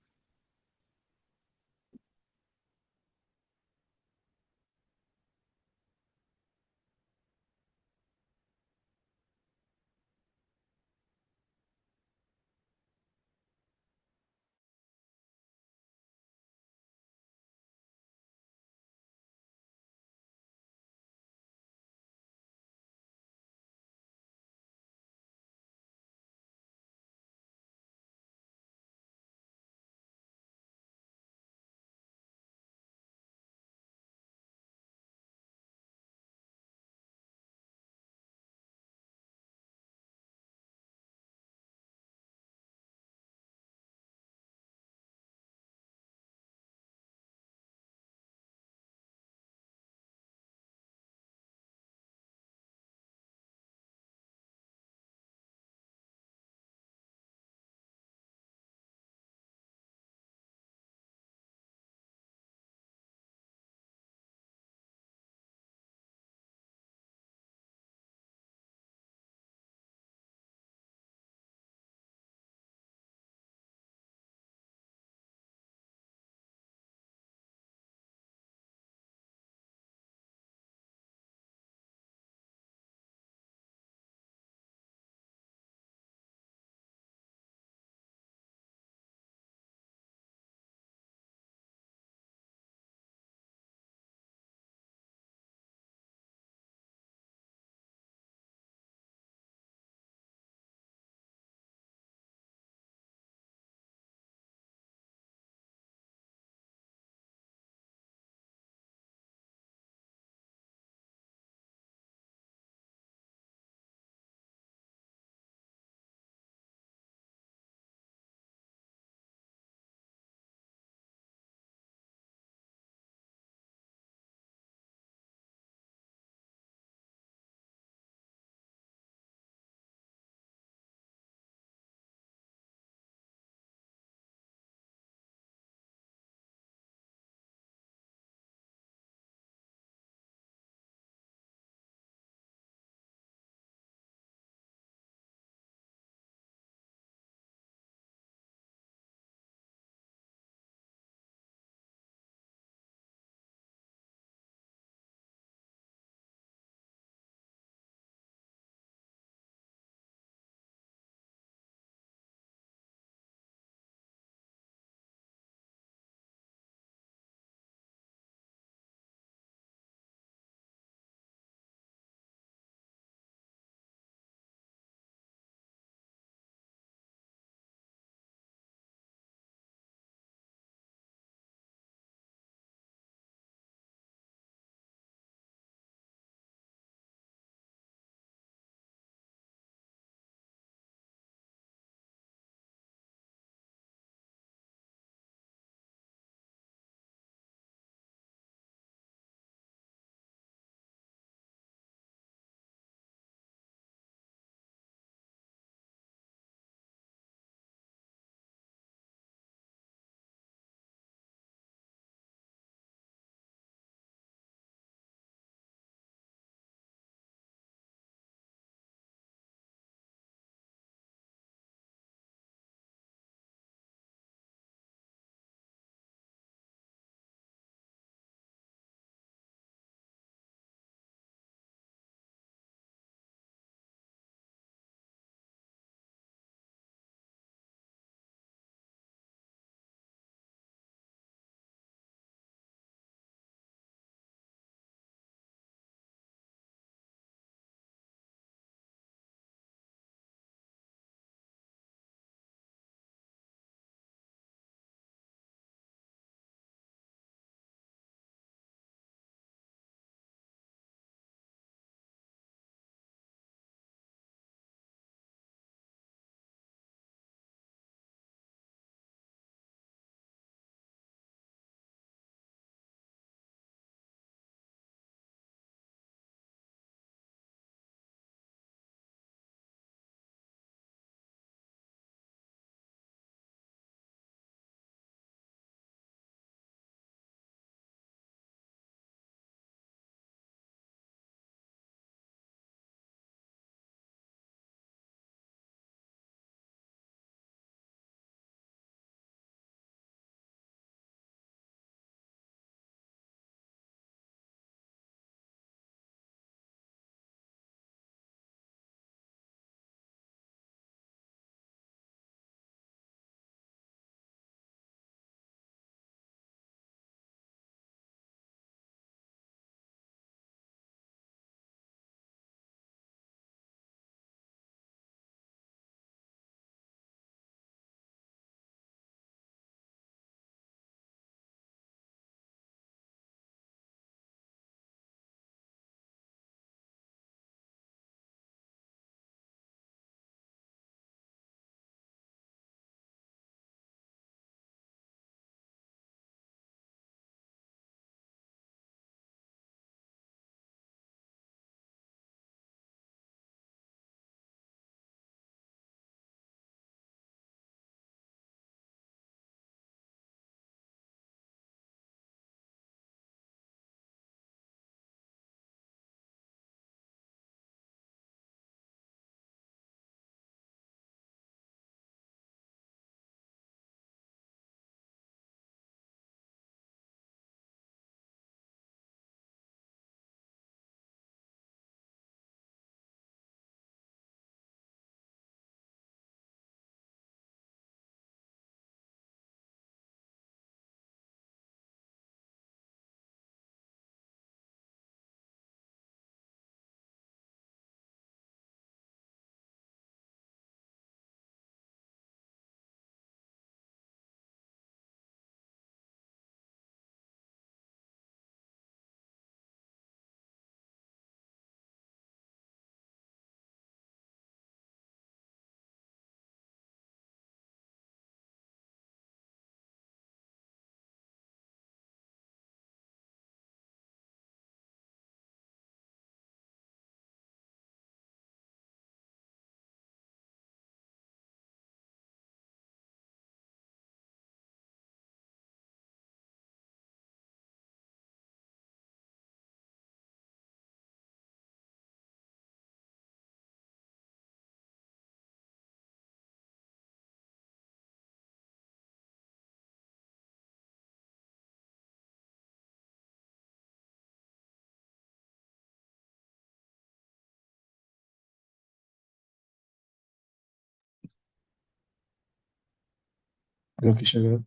Hello, Kishore.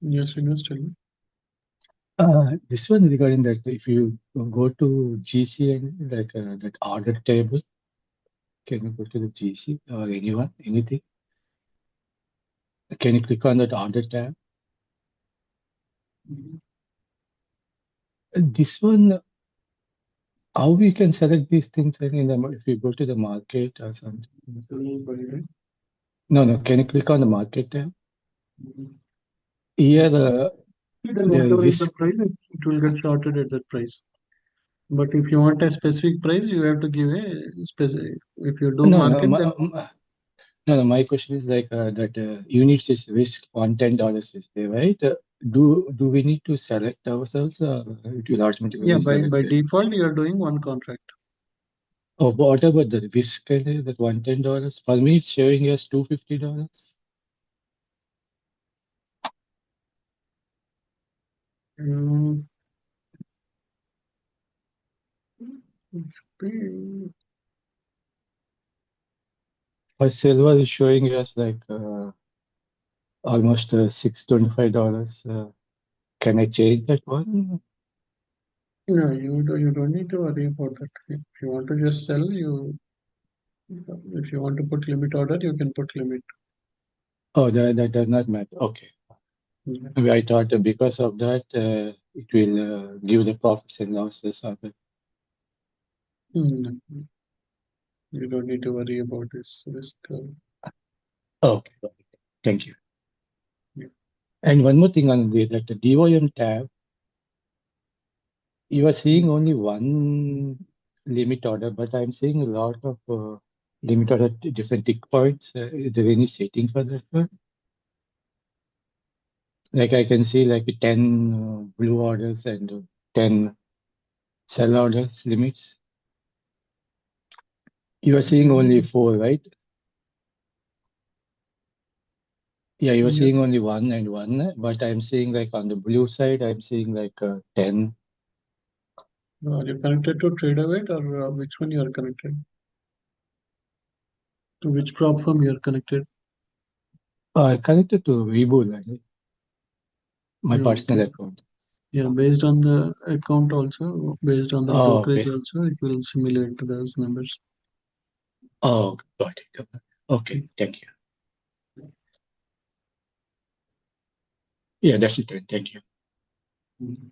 Yes, Srinivas, tell me. This one regarding that if you go to GC and like that order table, can you go to the GC or anyone, anything? Can you click on that order tab? This one, how we can select these things and if you go to the market or something? No, can you click on the market tab? Here, Then the whatever is the risk. price, it will get shorted at that price. But if you want a specific price, you have to give a specific. If you do No, market, then no. My question is like that units is risk $110 is there, right? Do we need to select ourselves or it will automatically yeah, be by selected? default you are doing one contract. Oh, what about the risk that $110? For me, it's showing as $250. Mm, mm, For silver is showing us like almost $625. Can I change that one? no, you don't need to worry about that. If you want to just sell, you if you want to put limit order, you can put limit. Oh, that does not matter. Okay. Yeah. Maybe I thought because of that, it will give the profits and losses of it. Mm, you don't need to worry about this risk. Okay, got it. Thank you. Yeah. And one more thing on that the DOM tab, you are seeing only one limit order, but I'm seeing a lot of limit order different tick points. Is there any setting for that one? Like I can see like 10 blue orders and 10 sell orders limits. You are seeing only four, right? Yeah, you are Yeah. seeing only one and one, but I'm seeing like on the blue side, I'm seeing like 10. Are you connected to TradeAway or which one you are connected? To which prop firm you are connected? Connected to Webull, my Yeah, personal okay. account. Yeah, based on the account also, based on the Oh, brokerage yes. also, it will simulate those numbers. Oh, got it. Okay, thank you. Yeah, that's it. Thank you. Mhm.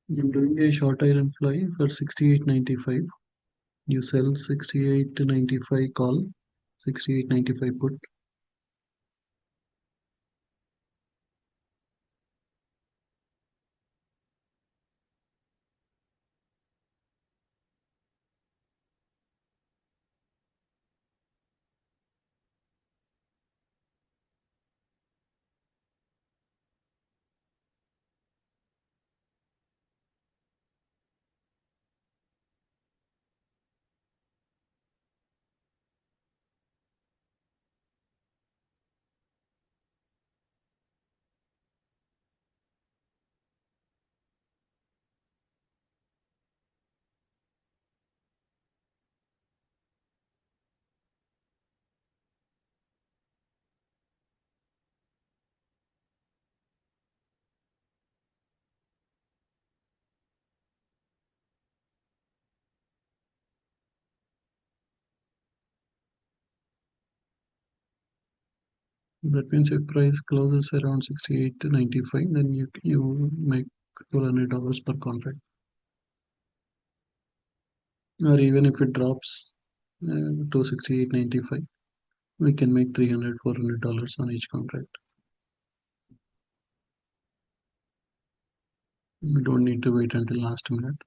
I'm doing a short iron fly for 68.95. You sell 68.95 call, 68.95 put. That means if price closes around 68.95, then you make $1,200 per contract. Or even if it drops to 68.95, we can make $300-400 on each contract. We don't need to wait until last minute.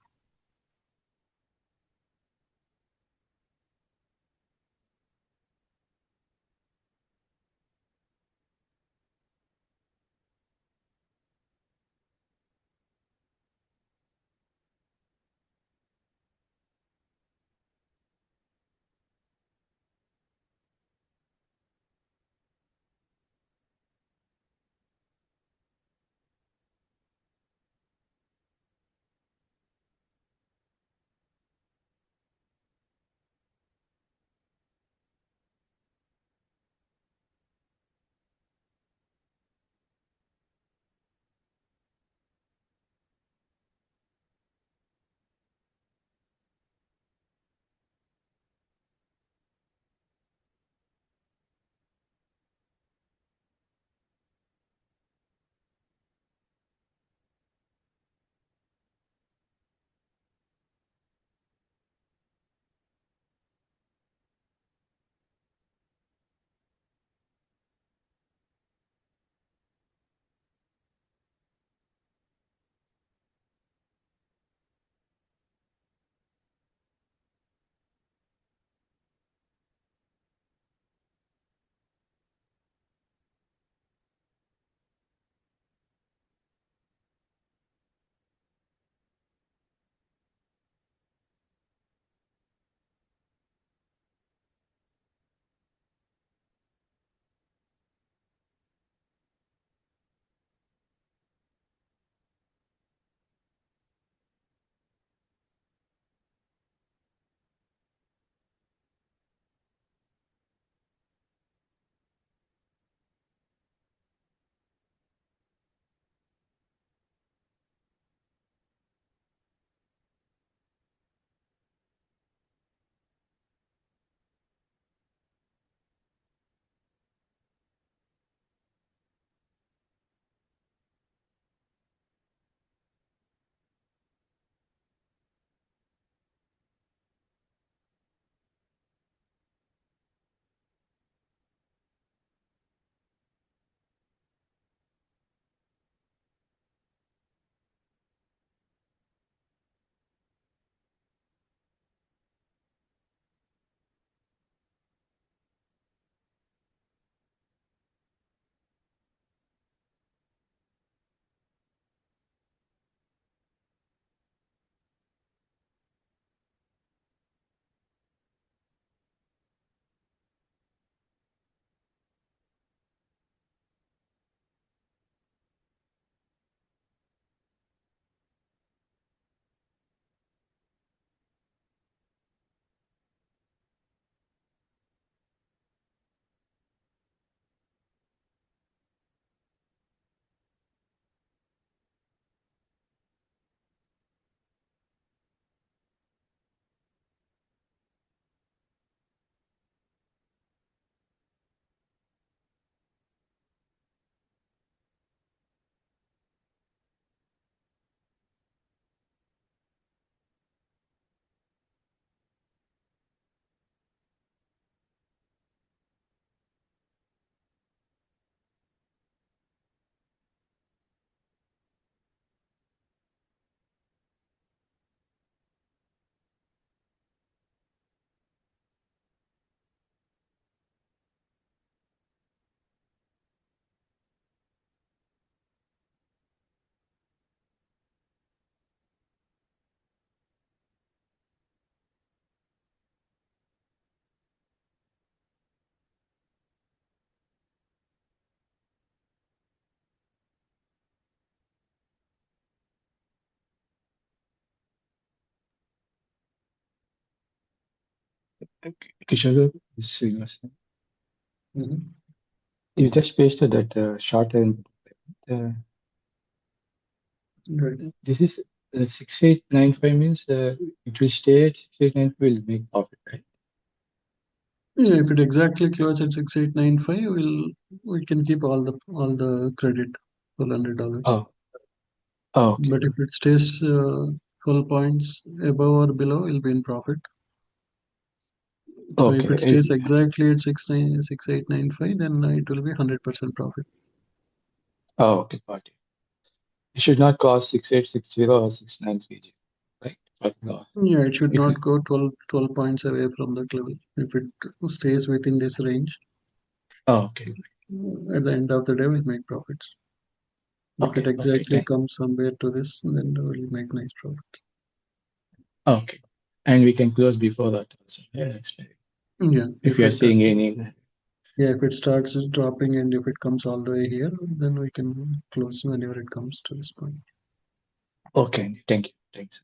Kishore, this is Srinivasan. Mhm. You just pasted that short and Right. this is 6895 means it will stay at 6895 will make profit, right? Yeah, if it exactly close at 6895, we can keep all the credit for $100. Oh, oh, okay. But if it stays 12 points above or below, it'll be in profit. So if Okay. it stays exactly at 6895, then it will be 100% profit. Oh, okay, got it. It should not cost 6860 or 6930, right? But no, Yeah, it should it will. not go 12 points away from that level. If it stays within this range, Oh, okay. at the end of the day, we'll make profits. If it Okay, okay, exactly comes somewhere to this, then we'll make nice profit. okay. And we can close before that also. Yeah, expiry. Yeah, If you are seeing any. if it starts dropping and if it comes all the way here, then we can close whenever it comes to this point. Okay, thank you. Thanks.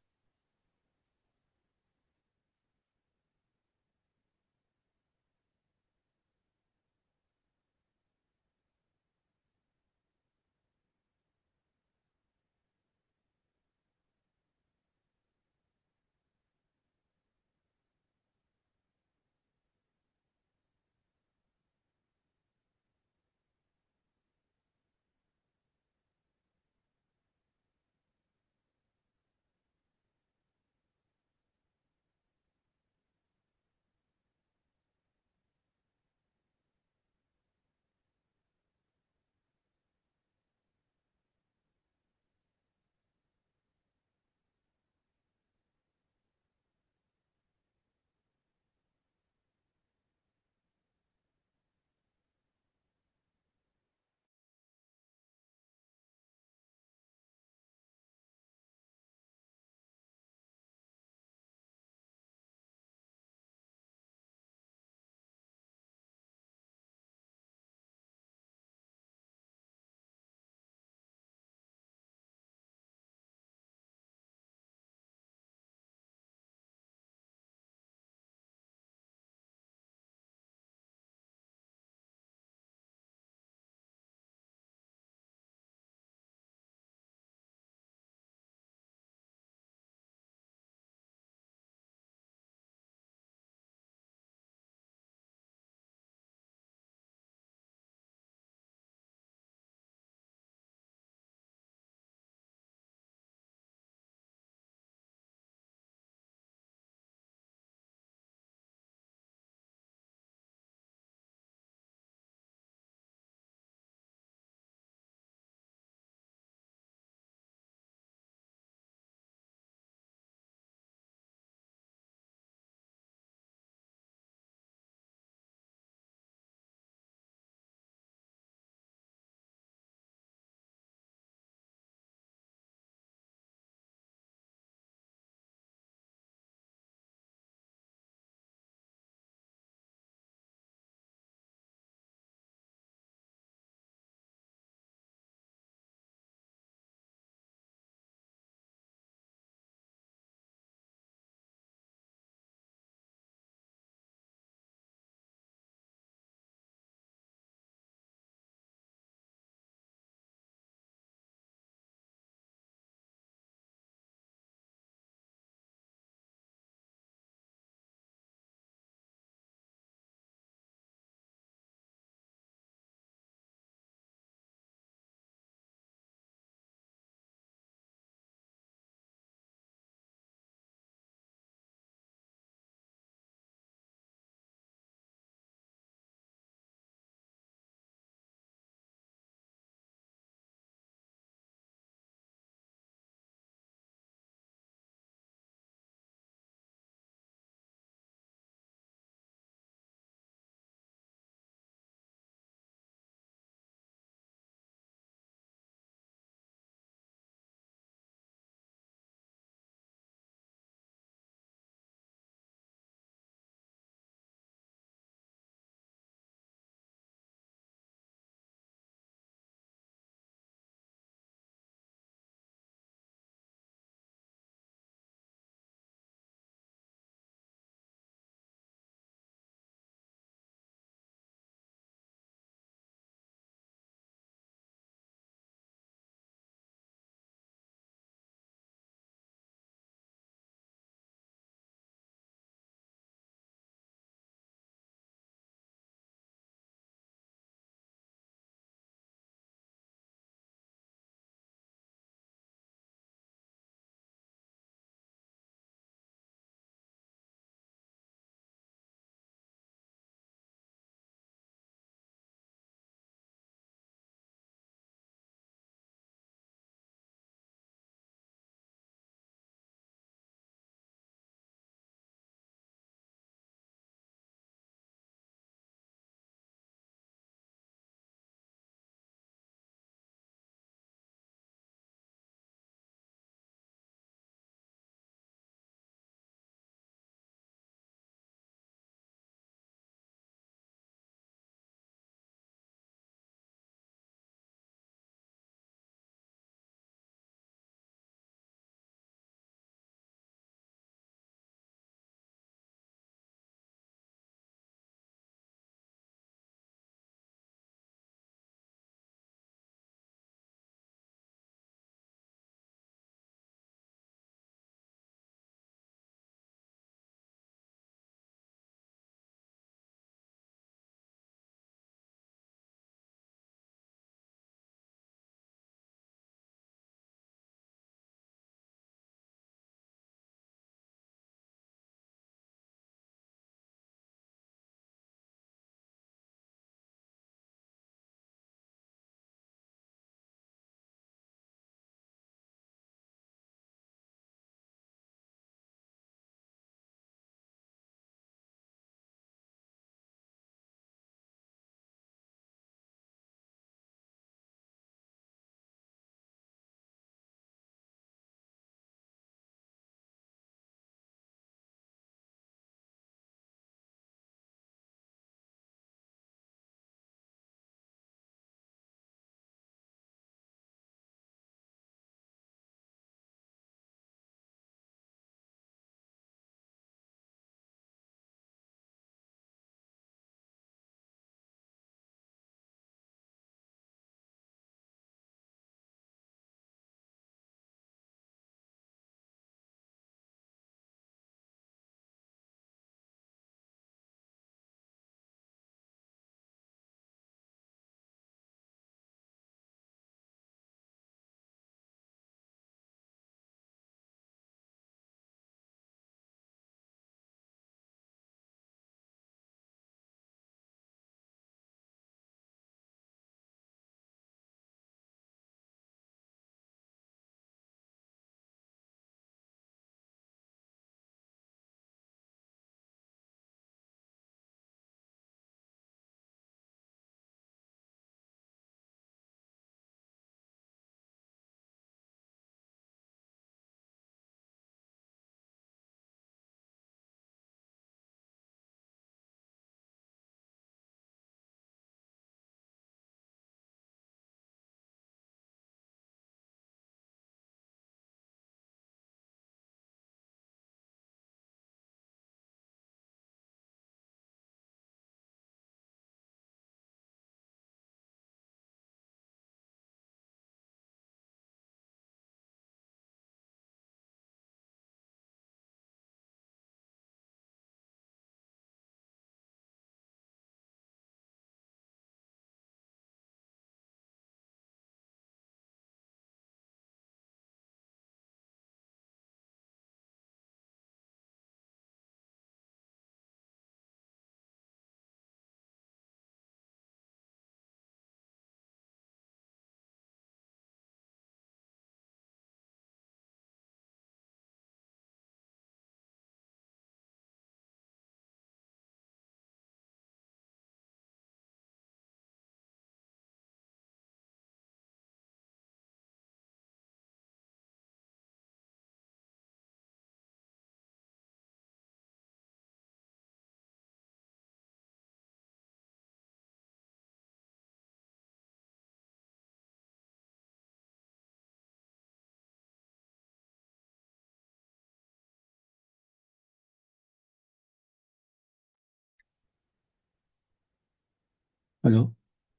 Hello,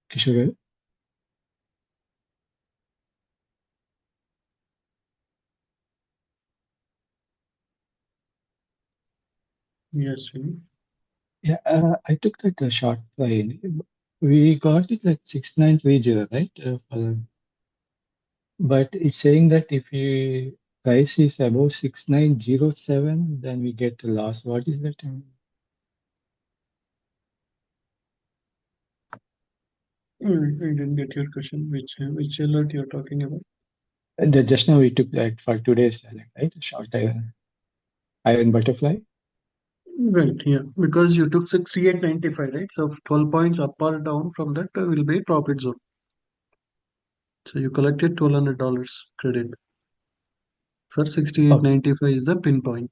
Kishore. Yes, Vinny. Yeah, I took that short file. We got it like 6930, right? But it's saying that if you price is above 6907, then we get a loss. What is that? I didn't get your question. Which alert you're talking about? Just now we took that for today's select, right? Short iron butterfly. Right, yeah. Because you took 68.95, right? So 12 points up or down from that will be profit zone. So you collected $1,200 credit. For Okay. 68.95 is the pinpoint.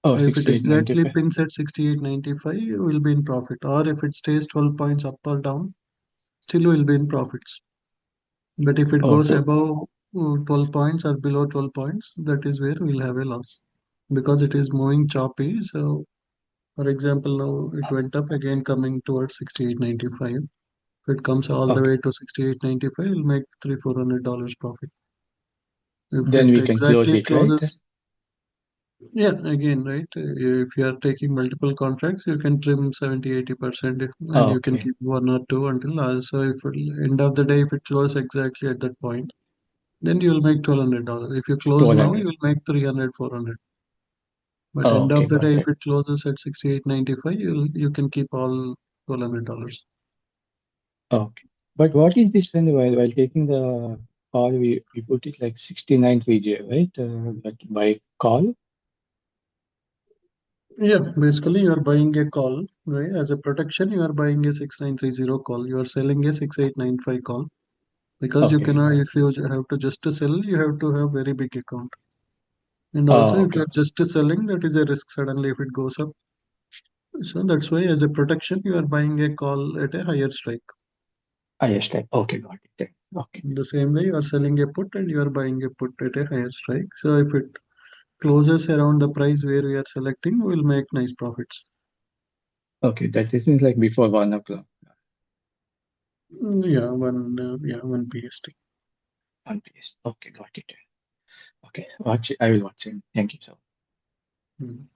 Oh, So if it exactly 6895. pins at 68.95, you will be in profit. Or if it stays 12 points up or down, still will be in profits. But if it goes Okay. above 12 points or below 12 points, that is where we'll have a loss. Because it is moving choppy. So for example, now it went up again coming towards 68.95. If it comes all the Okay. way to 68.95, we'll make $300-400 profit. If Then it we can close exactly it, right? closes, yeah, again, right? If you are taking multiple contracts, you can trim 70-80% and you can Okay. keep one or two until so if end of the day, if it closes exactly at that point, then you will make $1,200. If you close now, you 1200. will make 300, 400. But Oh, end okay. of the Got day, if it. it closes at 68.95, you can keep all $1,200. Okay. But what is this then while taking the call, we put it like 6930, right? That by call. Yeah, basically you are buying a call, right? As a protection, you are buying a 6930 call. You are selling a 6895 call because you Okay. cannot, if you have to just to sell, you have to have very big account. And also, Oh, if you okay. are just selling, that is a risk suddenly if it goes up. So that's why, as a protection, you are buying a call at a higher strike. Ah, yes, right. Okay, got it. Then. Okay. In the same way, you are selling a put and you are buying a put at a higher strike. So if it closes around the price where we are selecting, we'll make nice profits. Okay, that is means like before 1 o'clock Yeah, one PST. on PS. Okay, got it. Okay, watch it. I will watch it. Thank you so Mm.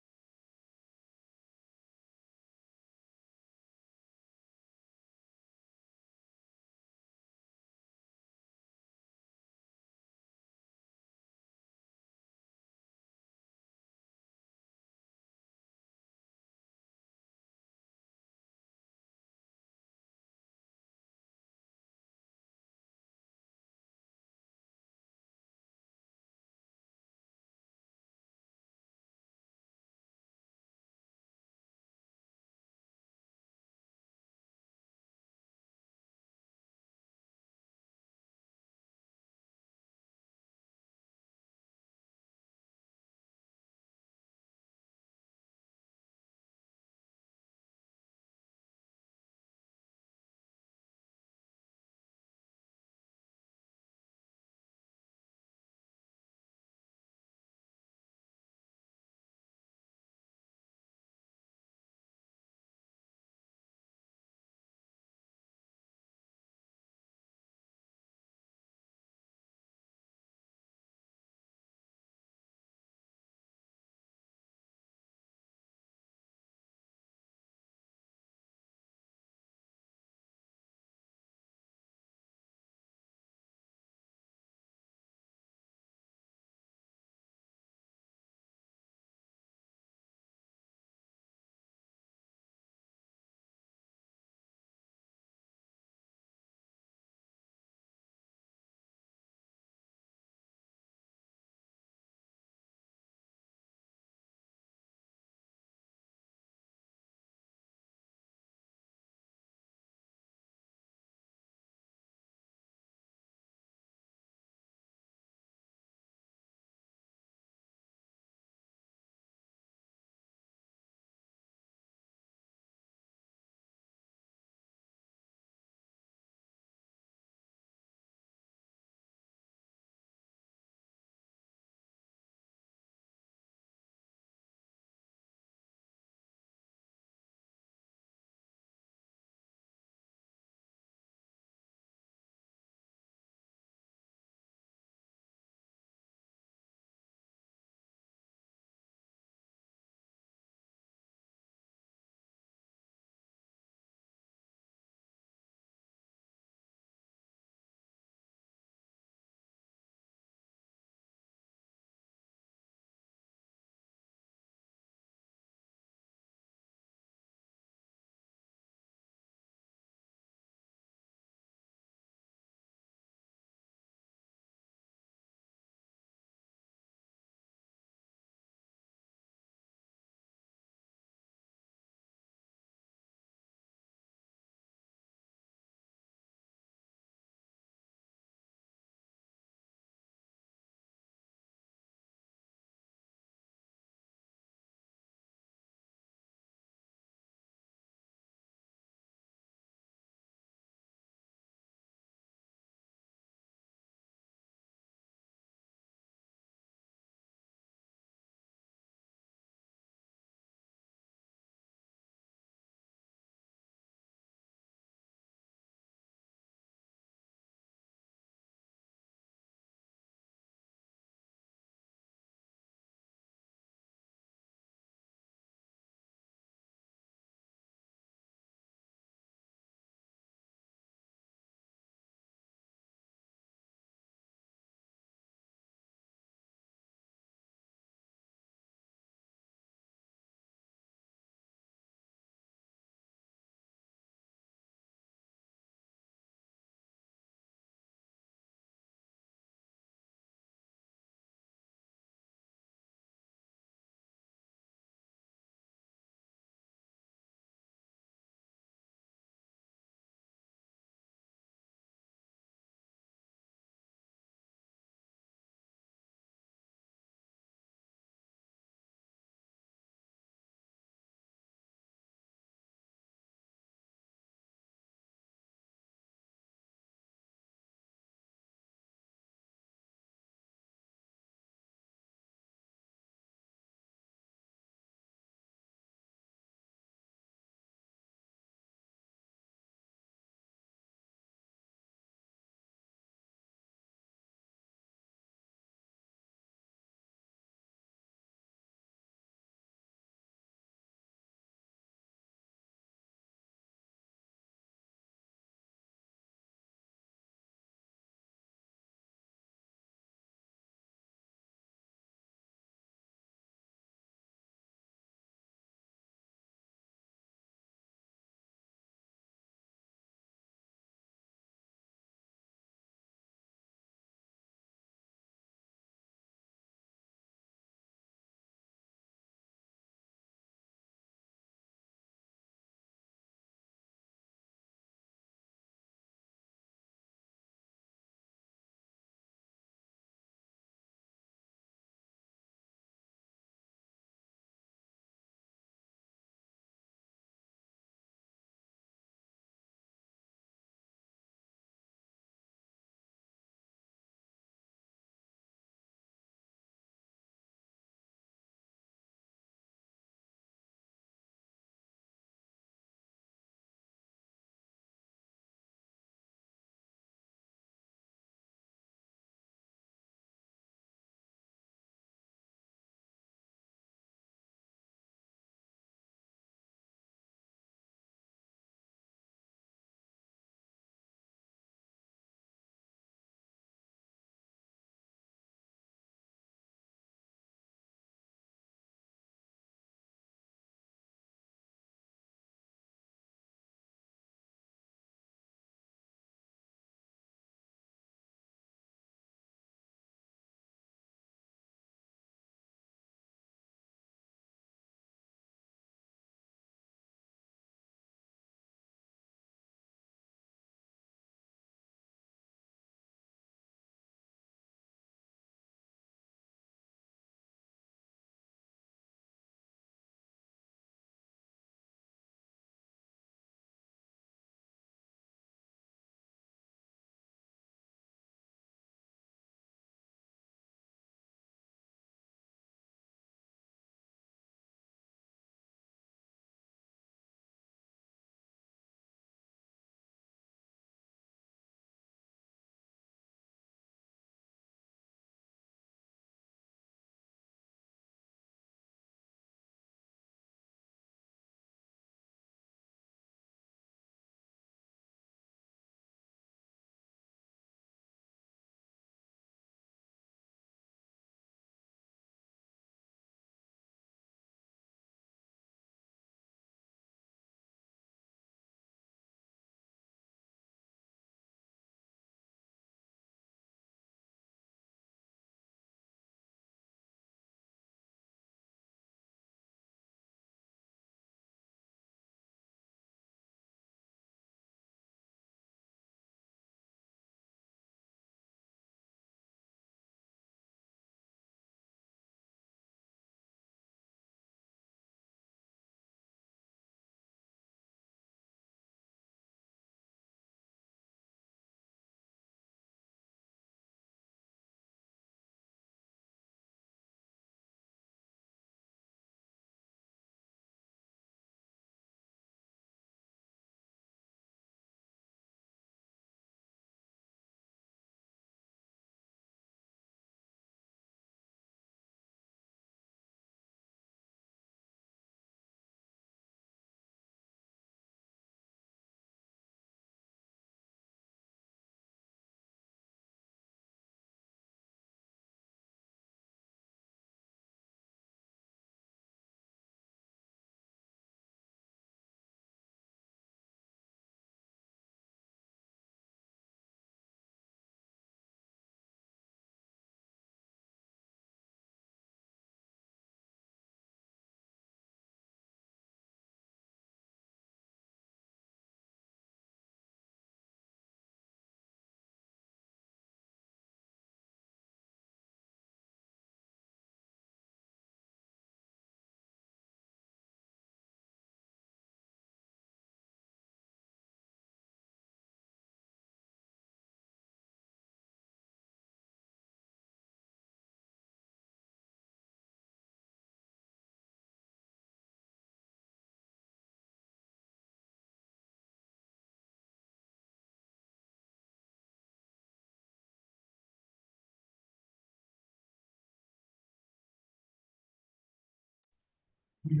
Yeah,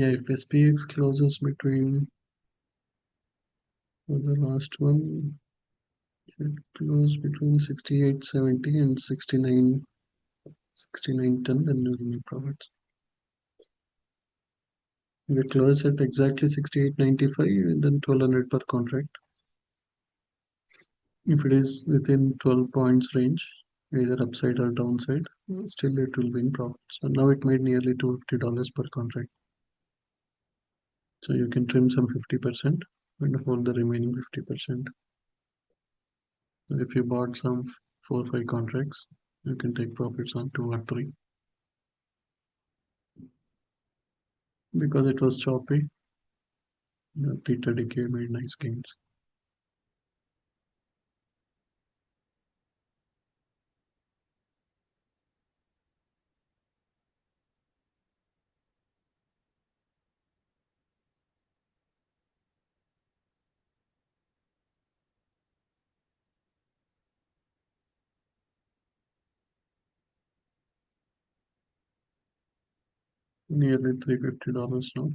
if SPX closes between for the last one, it closed between 68.70 and 69.10, then you'll make profits. If it closes at exactly 68.95, then 1200 per contract. If it is within 12 points range, either upside or downside, still it will be in profit. So now it made nearly $250 per contract. So you can trim some 50% and hold the remaining 50%. So if you bought some 4 or 5 contracts, you can take profits on 2 or 3. Because it was choppy, the theta decay made nice gains. Nearly $350 now.